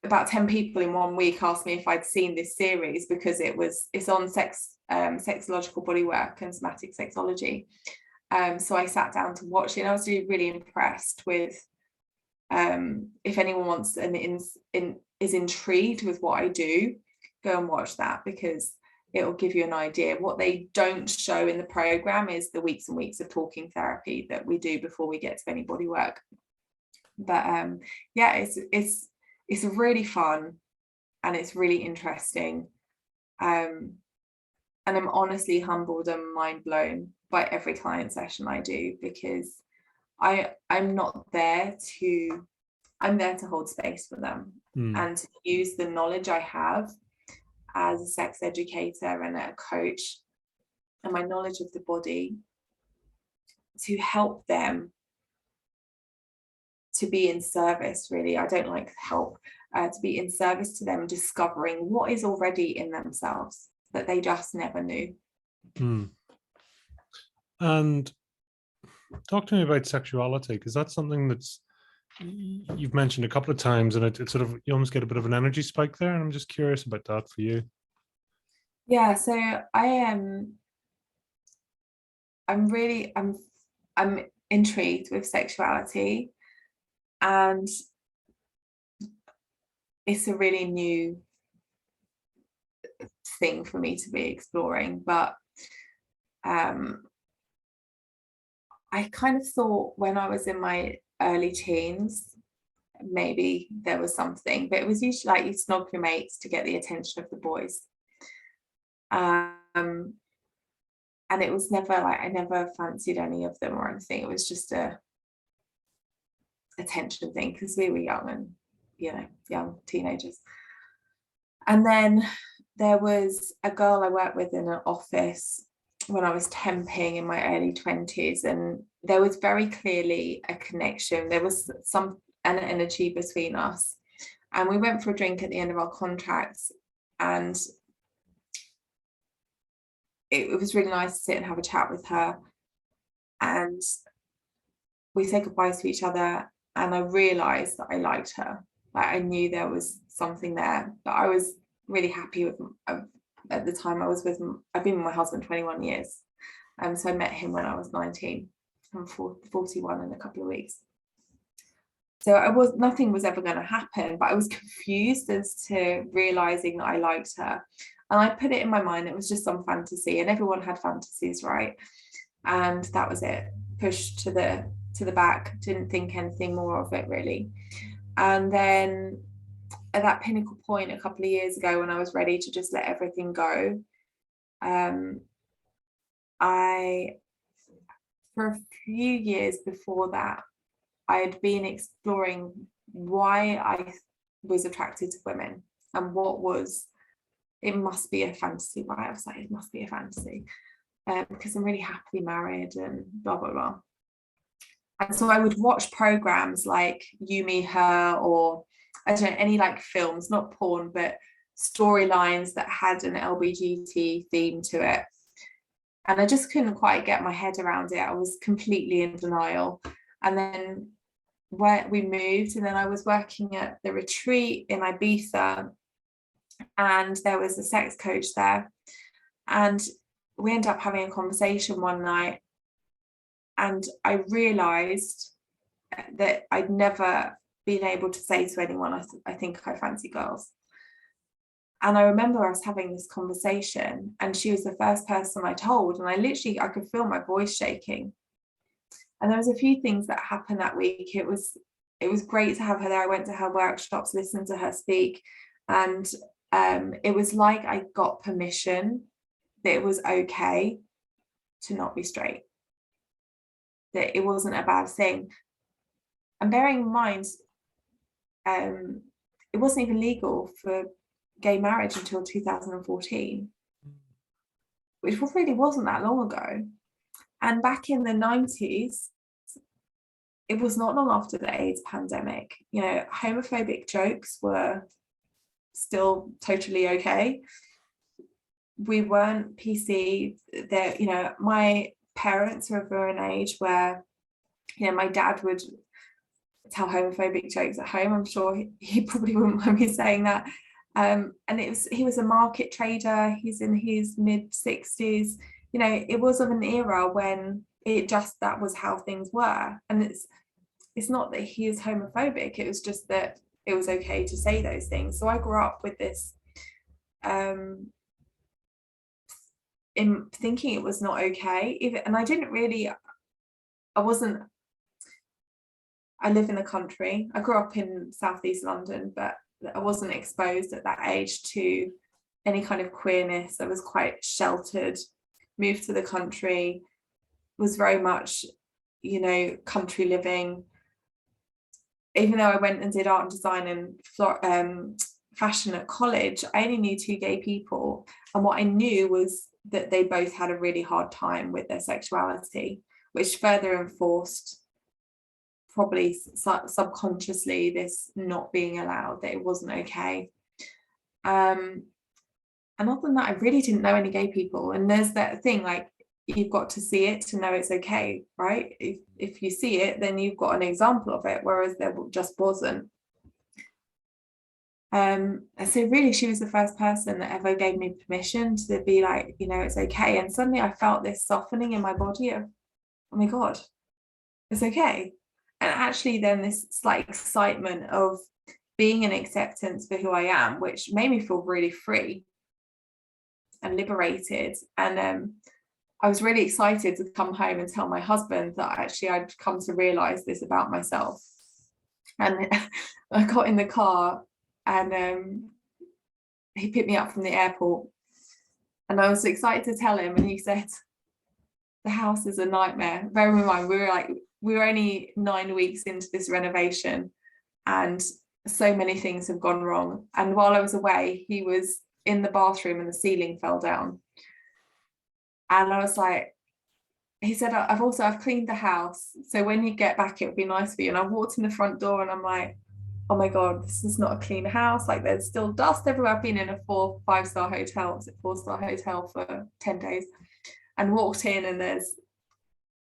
about 10 people in 1 week asked me if I'd seen this series, because it's on sexological bodywork and somatic sexology. So I sat down to watch it, and I was really impressed with, if anyone wants and is intrigued with what I do, go and watch that, because it will give you an idea. What they don't show in the program is the weeks and weeks of talking therapy that we do before we get to any body work. But yeah, it's really fun and it's really interesting. And I'm honestly humbled and mind blown by every client session I do, because I'm there to hold space for them and to use the knowledge I have as a sex educator and a coach and my knowledge of the body to help them to be in service, really. I don't like help, to be in service to them, discovering what is already in themselves that they just never knew. And talk to me about sexuality, because that's something that's you've mentioned a couple of times, and it sort of, you almost get a bit of an energy spike there, and I'm just curious about that for you. Yeah, so I'm intrigued with sexuality, and it's a really new thing for me to be exploring, but I kind of thought when I was in my early teens, maybe there was something, but it was usually like you snog your mates to get the attention of the boys. And it was never like, I never fancied any of them or anything. It was just a attention thing, because we were young and, young teenagers. And then there was a girl I worked with in an office when I was temping in my early 20s, and there was very clearly a connection. There was an energy between us, and we went for a drink at the end of our contracts, and it was really nice to sit and have a chat with her, and we said goodbyes to each other, and I realized that I liked her. Like, I knew there was something there, but I was really happy with at the time I've been with my husband 21 years. So I met him when I was 19. I'm 41 in a couple of weeks. So nothing was ever going to happen, but I was confused as to realizing that I liked her. And I put it in my mind, it was just some fantasy, and everyone had fantasies, right? And that was it. Pushed to the back, didn't think anything more of it, really. And then at that pinnacle point a couple of years ago, when I was ready to just let everything go, for a few years before that, I had been exploring why I was attracted to women and it must be a fantasy, right? I was like, it must be a fantasy, because I'm really happily married and blah, blah, blah. And so I would watch programs like You, Me, Her, or I don't know, any like films, not porn, but storylines that had an LGBT theme to it. And I just couldn't quite get my head around it. I was completely in denial. And then we moved, and then I was working at the retreat in Ibiza, and there was a sex coach there. And we ended up having a conversation one night, and I realized that I'd never been able to say to anyone, I think I fancy girls. And I remember us having this conversation, and she was the first person I told, and I could feel my voice shaking. And there was a few things that happened that week. It was great to have her there. I went to her workshops, listened to her speak, and it was like I got permission that it was okay to not be straight. that it wasn't a bad thing. And bearing in mind, it wasn't even legal for gay marriage until 2014, which really wasn't that long ago. And back in the 90s, it was not long after the AIDS pandemic. You know, homophobic jokes were still totally okay. We weren't PC. There, you know, my parents were of an age where, you know, my dad would tell homophobic jokes at home. I'm sure he probably wouldn't mind me saying that. And he was a market trader. He's in his mid-60s. You know, it was of an era when that was how things were. And it's not that he is homophobic. It was just that it was okay to say those things. So I grew up with this in thinking it was not okay. And I live in the country. I grew up in southeast London, but I wasn't exposed at that age to any kind of queerness. I was quite sheltered, moved to the country, was very much, you know, country living. Even though I went and did art and design and fashion at college, I only knew 2 gay people. And what I knew was that they both had a really hard time with their sexuality, which further enforced probably subconsciously this not being allowed, that it wasn't okay. And other than that, I really didn't know any gay people. And there's that thing, like, you've got to see it to know it's okay, right? If you see it, then you've got an example of it, whereas there just wasn't. So really, she was the first person that ever gave me permission to be like, you know, it's okay. And suddenly I felt this softening in my body of, oh my God, it's okay. And actually then this slight excitement of being an acceptance for who I am, which made me feel really free and liberated. And I was really excited to come home and tell my husband that actually I'd come to realize this about myself. And I got in the car and he picked me up from the airport, and I was excited to tell him, and he said, the house is a nightmare. Bear in mind, we were only 9 weeks into this renovation and so many things have gone wrong. And while I was away, he was in the bathroom and the ceiling fell down. And I was like, he said, I've cleaned the house, so when you get back, it would be nice for you. And I walked in the front door and I'm like, oh my God, this is not a clean house. Like, there's still dust everywhere. I've been in a 4-5-star hotel, 4-star hotel for 10 days, and walked in and there's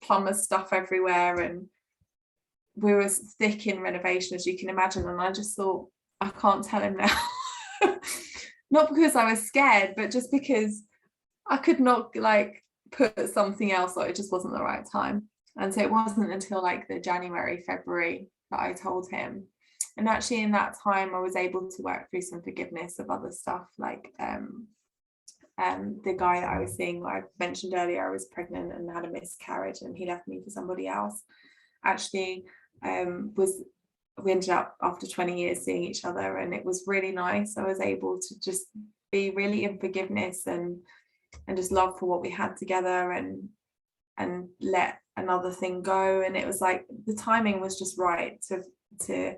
plumber's stuff everywhere. And we were thick in renovation, as you can imagine. And I just thought, I can't tell him now. Not because I was scared, but just because I could not like put something else, or it just wasn't the right time. And so it wasn't until like the January, February that I told him. And actually in that time I was able to work through some forgiveness of other stuff, like the guy that I was seeing, like I mentioned earlier, I was pregnant and had a miscarriage and he left me for somebody else. Actually we ended up after 20 years seeing each other, and it was really nice. I was able to just be really in forgiveness and just love for what we had together, and let another thing go. And it was like the timing was just right to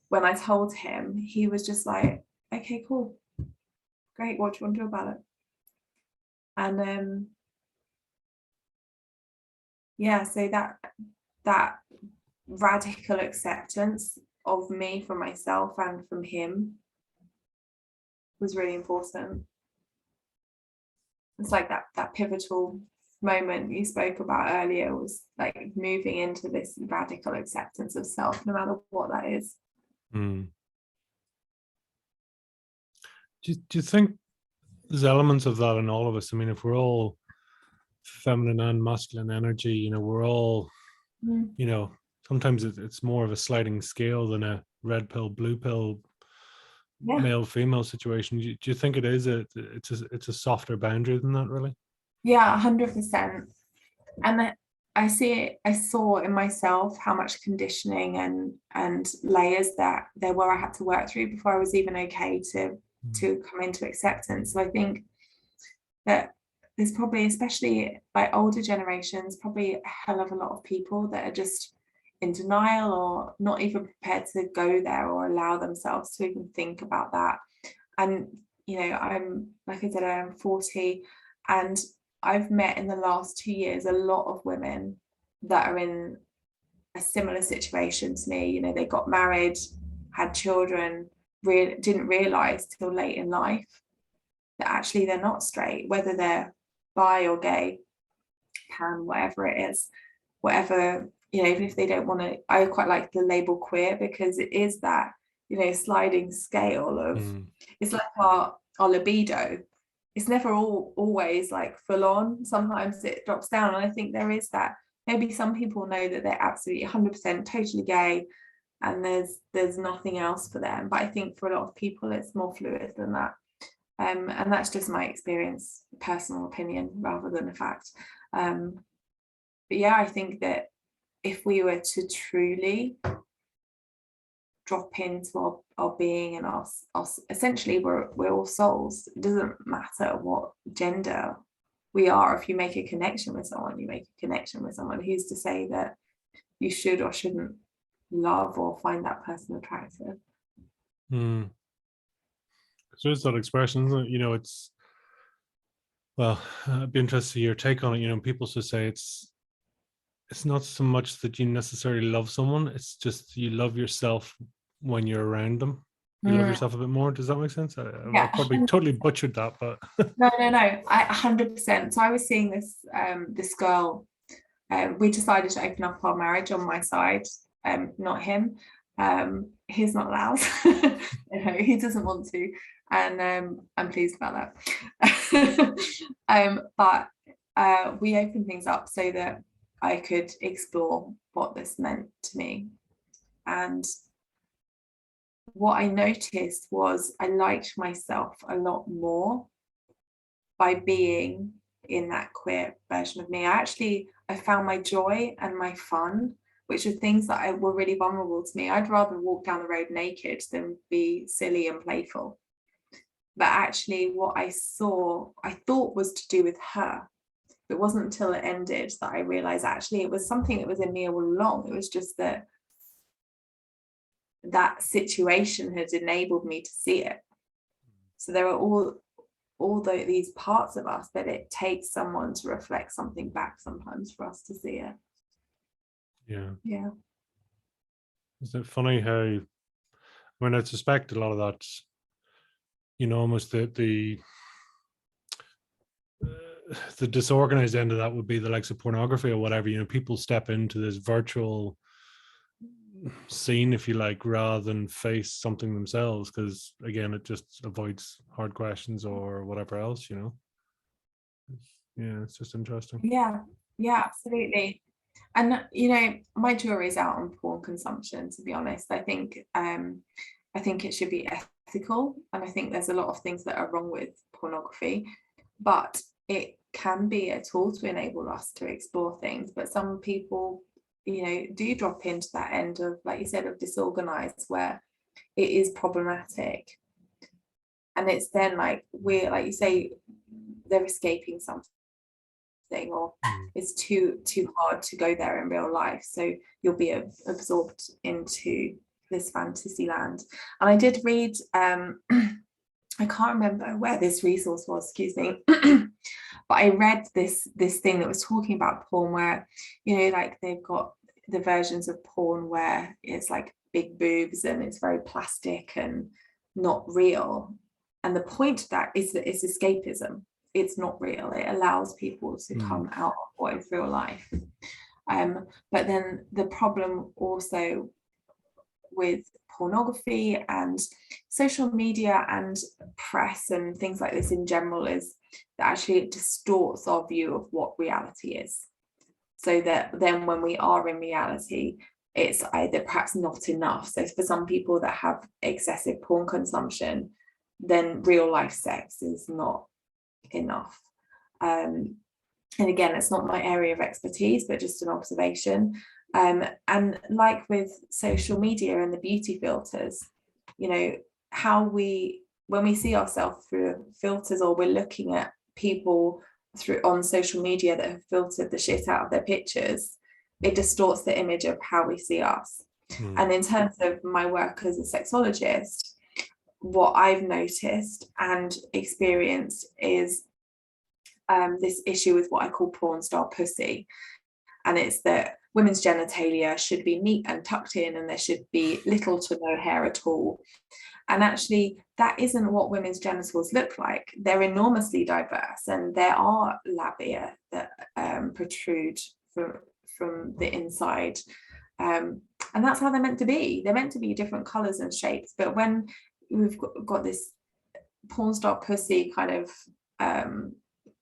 when I told him, he was just like, okay, cool, great, what do you want to do about it? And yeah, so that radical acceptance of me from myself and from him was really important. It's like that pivotal moment you spoke about earlier was like moving into this radical acceptance of self, no matter what that is. Do you think there's elements of that in all of us? I mean, if we're all feminine and masculine energy, you know, we're all, you know, sometimes it's more of a sliding scale than a red pill, blue pill, male female situation. Do you think it is it's a softer boundary than that, really? Yeah, 100%. And I saw in myself how much conditioning and layers that there were I had to work through before I was even okay to come into acceptance. So I think that there's probably, especially by older generations, probably a hell of a lot of people that are just in denial or not even prepared to go there or allow themselves to even think about that. And, you know, I'm, like I said, I'm 40, and I've met in the last 2 years a lot of women that are in a similar situation to me. You know, they got married, had children, didn't realize till late in life that actually they're not straight, whether they're bi or gay, pan, whatever it is, whatever, you know, even if they don't want to. I quite like the label queer, because it is that, you know, sliding scale of, it's like our libido. It's never always like full on. Sometimes it drops down. And I think there is that, maybe some people know that they're absolutely 100% totally gay and there's nothing else for them. But I think for a lot of people, it's more fluid than that. And that's just my experience, personal opinion, rather than a fact. But yeah, I think that if we were to truly drop into our being and our essentially we're all souls. It doesn't matter what gender we are. If you make a connection with someone, you make a connection with someone. Who's to say that you should or shouldn't love or find that person attractive? So there's that expression, isn't it? You know, it's, well, I'd be interested to hear your take on it. You know, people just say it's not so much that you necessarily love someone, it's just you love yourself when you're around them. You love yourself a bit more. Does that make sense? I probably totally butchered that, but no, I 100%. So I was seeing this this girl. We decided to open up our marriage on my side, not him. He's not allowed. No, he doesn't want to, and I'm pleased about that. But we opened things up so that I could explore what this meant to me. And what I noticed was I liked myself a lot more by being in that queer version of me. I found my joy and my fun, which are things that were really vulnerable to me. I'd rather walk down the road naked than be silly and playful. But actually what I thought was to do with her. It wasn't until it ended that I realized actually it was something that was in me all along. It was just that situation had enabled me to see it. So there are these parts of us that it takes someone to reflect something back sometimes for us to see it. Yeah. Is it funny how, I mean, I suspect a lot of that, you know, almost the disorganized end of that would be the likes of pornography or whatever. You know, people step into this virtual scene, if you like, rather than face something themselves, because again, it just avoids hard questions or whatever else, you know. It's just interesting. Yeah, absolutely. And you know, my jury's out on porn consumption, to be honest. I think it should be ethical, and I think there's a lot of things that are wrong with pornography, but it can be a tool to enable us to explore things. But some people, you know, do drop into that end of, like you said, of disorganized, where it is problematic, and it's then like you say, they're escaping something, or it's too hard to go there in real life, so you'll be absorbed into this fantasy land. And I did read, I can't remember where this resource was, excuse me, but I read this thing that was talking about porn, where, you know, like they've got the versions of porn where it's like big boobs and it's very plastic and not real. And the point of that is that it's escapism. It's not real. It allows people to come out of what is real life. But then the problem also with pornography and social media and press and things like this in general is that actually it distorts our view of what reality is. So that then when we are in reality, it's either perhaps not enough. So for some people that have excessive porn consumption, then real life sex is not enough. And again, it's not my area of expertise, but just an observation. And like with social media and the beauty filters, you know, when we see ourselves through filters, or we're looking at people through on social media that have filtered the shit out of their pictures, it distorts the image of how we see us. And in terms of my work as a sexologist, what I've noticed and experienced is this issue with what I call porn star pussy. And it's that women's genitalia should be neat and tucked in, and there should be little to no hair at all. And actually, that isn't what women's genitals look like. They're enormously diverse, and there are labia that protrude from the inside. And that's how they're meant to be. They're meant to be different colours and shapes. But when we've got this porn star pussy kind of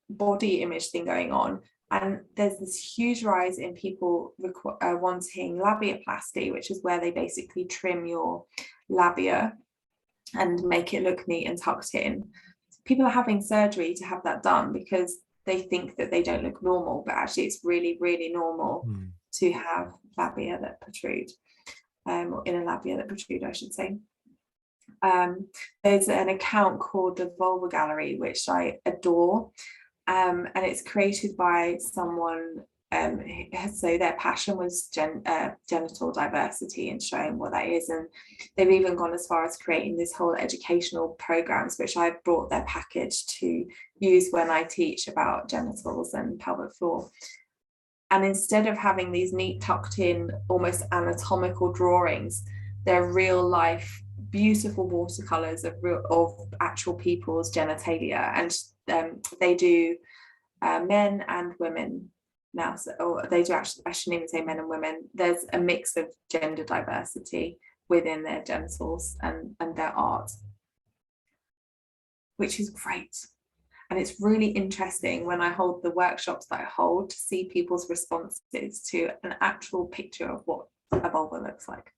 body image thing going on, and there's this huge rise in people wanting labiaplasty, which is where they basically trim your labia and make it look neat and tucked in. People are having surgery to have that done because they think that they don't look normal, but actually it's really, really normal to have labia that protrude, or inner labia that protrude, I should say. There's an account called the Vulva Gallery, which I adore, and it's created by someone, so their passion was genital diversity and showing what that is, and they've even gone as far as creating this whole educational programs, which I've brought their package to use when I teach about genitals and pelvic floor. And instead of having these neat tucked in almost anatomical drawings, they're real life beautiful watercolors of actual people's genitalia, and they do men and women now. So they do actually, I shouldn't even say men and women. There's a mix of gender diversity within their genitals and their art, which is great. And it's really interesting when I hold the workshops that I hold to see people's responses to an actual picture of what a vulva looks like.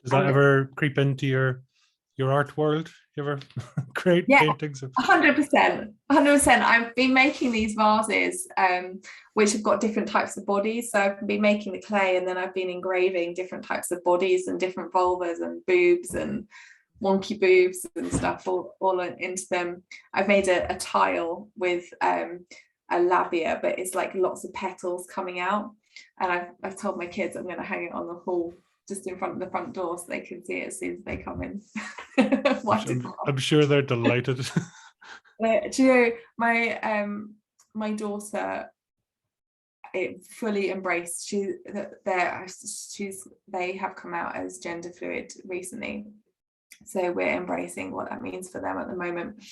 Does that ever creep into your art world? You ever create paintings? 100%. I've been making these vases, which have got different types of bodies. So I've been making the clay, and then I've been engraving different types of bodies and different vulvas and boobs and wonky boobs and stuff all into them. I've made a tile with a labia, but it's like lots of petals coming out. And I've told my kids I'm going to hang it on the wall just in front of the front door so they can see it as soon as they come in. I'm sure they're delighted. Do you know, my daughter, it fully embraced. They have come out as gender fluid recently, so we're embracing what that means for them at the moment,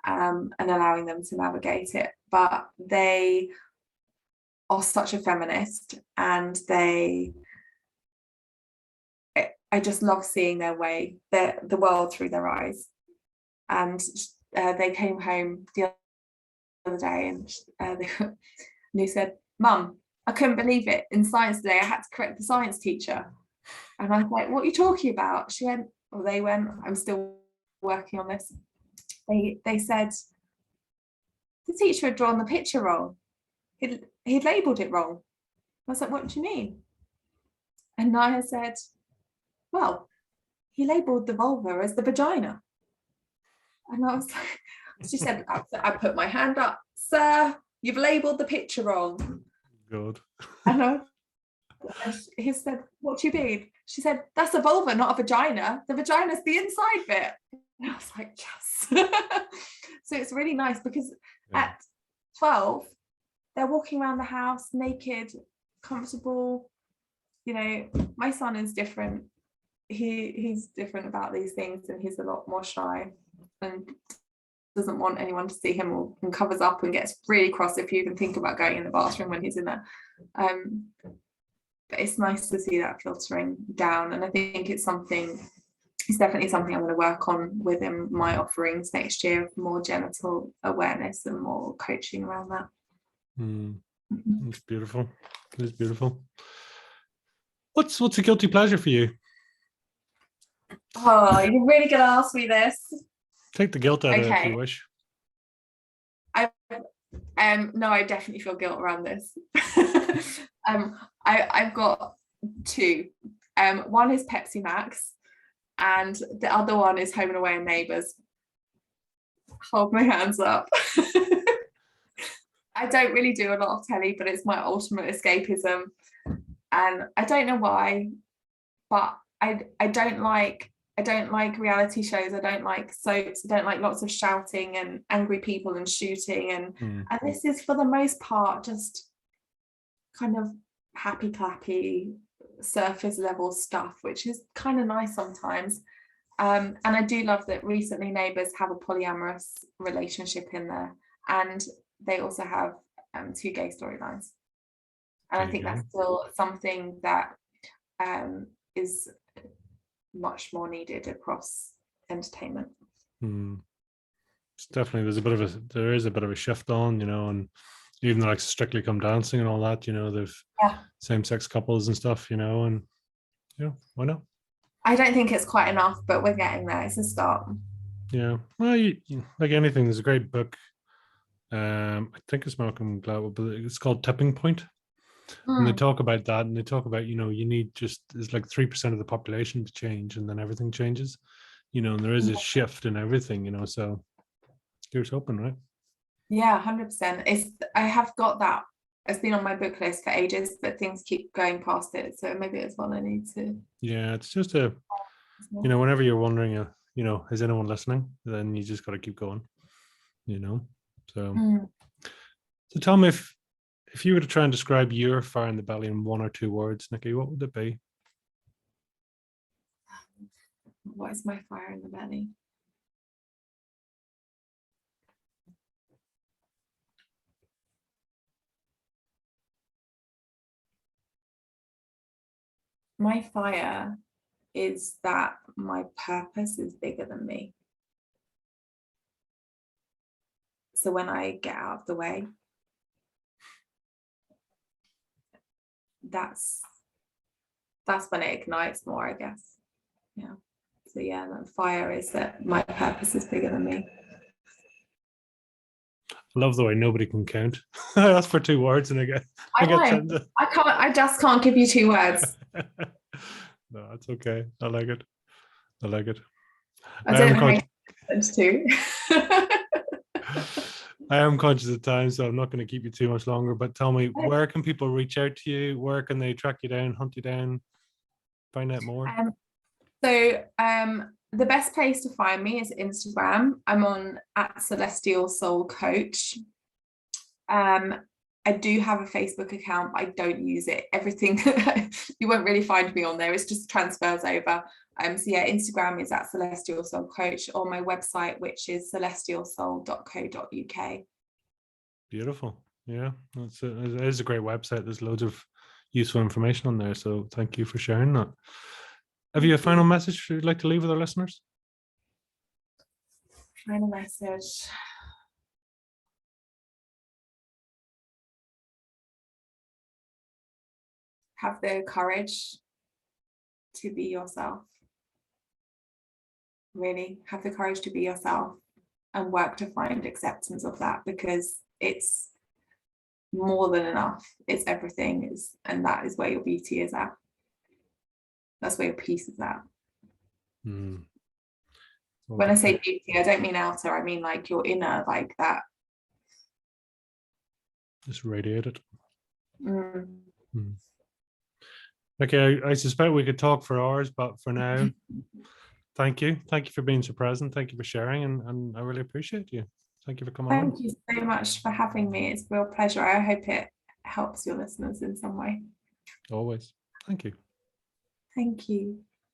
and allowing them to navigate it. But they are such a feminist, and I just love seeing their way, the world through their eyes. And they came home the other day, and they said, "Mum, I couldn't believe it. In science today, I had to correct the science teacher." And I was like, "What are you talking about?" She went, or they went, I'm still working on this. They said the teacher had drawn the picture wrong. He'd labelled it wrong. I was like, "What do you mean?" And Naya said, "Well, he labelled the vulva as the vagina." And I was like, she said, I put my hand up, "Sir, you've labelled the picture wrong." God. And he said, "What do you mean?" She said, "That's a vulva, not a vagina. The vagina's the inside bit." And I was like, yes. So it's really nice because at 12, they're walking around the house naked, comfortable. You know, my son is different. He's different about these things, and he's a lot more shy and doesn't want anyone to see him, and covers up and gets really cross if you even think about going in the bathroom when he's in there. But it's nice to see that filtering down, and I think it's definitely something I'm going to work on within my offerings next year, more genital awareness and more coaching around that. It's beautiful. It's beautiful. What's a guilty pleasure for you? Oh, you're really going to ask me this? Take the guilt out of it if you wish. No, I definitely feel guilt around this. I've got two. One is Pepsi Max, and the other one is Home and Away and Neighbours. hold my hands up. I don't really do a lot of telly, but it's my ultimate escapism. And I don't know why, but I don't like reality shows. I don't like soaps. I don't like lots of shouting and angry people and shooting. And this is for the most part just kind of happy clappy surface level stuff, which is kind of nice sometimes. And I do love that recently Neighbours have a polyamorous relationship in there, and they also have 2 gay storylines. And I think that's still something that is much more needed across entertainment. It's definitely, there is a bit of a shift on, and even like Strictly Come Dancing and all that, they've same-sex couples and stuff, and why not? I don't think it's quite enough, but we're getting there. It's a start. Yeah, well, like anything, there's a great book. I think it's Malcolm Gladwell, but it's called Tipping Point. And they talk about that, and they talk about, you need it's like 3% of the population to change, and then everything changes, and there is a shift in everything, so here's hoping, right? Yeah, 100%. I have got that. It's been on my book list for ages, but things keep going past it. So maybe it's one I need to. Yeah, it's just whenever you're wondering, is anyone listening? Then you just got to keep going, So, so tell me, if you were to try and describe your fire in the belly in 1 or 2 words, Nikki, what would it be? What is my fire in the belly? My fire is that my purpose is bigger than me. So when I get out of the way, that's when it ignites more, I guess. Yeah. So yeah, that fire is that my purpose is bigger than me. I love the way nobody can count. I asked for 2 words and I get I just can't give you 2 words. No, that's okay. I like it. I don't know how you too. I am conscious of time, so I'm not going to keep you too much longer, but tell me, where can people reach out to you? Where can they track you down, hunt you down, find out more? The best place to find me is Instagram. I'm on @CelestialSoulCoach. I do have a Facebook account, but I don't use it. Everything you won't really find me on there. It's just transfers over. So yeah, Instagram is @CelestialSoulCoach, or my website, which is celestialsoul.co.uk. Beautiful. Yeah, it is a great website. There's loads of useful information on there. So thank you for sharing that. Have you a final message you'd like to leave with our listeners? Final message. Have the courage to be yourself. Really, have the courage to be yourself and work to find acceptance of that, because it's more than enough. It's everything, and that is where your beauty is at. That's where your peace is at. When I say beauty, I don't mean outer, I mean like your inner, like that. Just radiate it. Okay, I suspect we could talk for hours, but for now, thank you. Thank you for being so present. Thank you for sharing, and I really appreciate you. Thank you for coming on. Thank you so much for having me. It's a real pleasure. I hope it helps your listeners in some way. Always. Thank you. Thank you.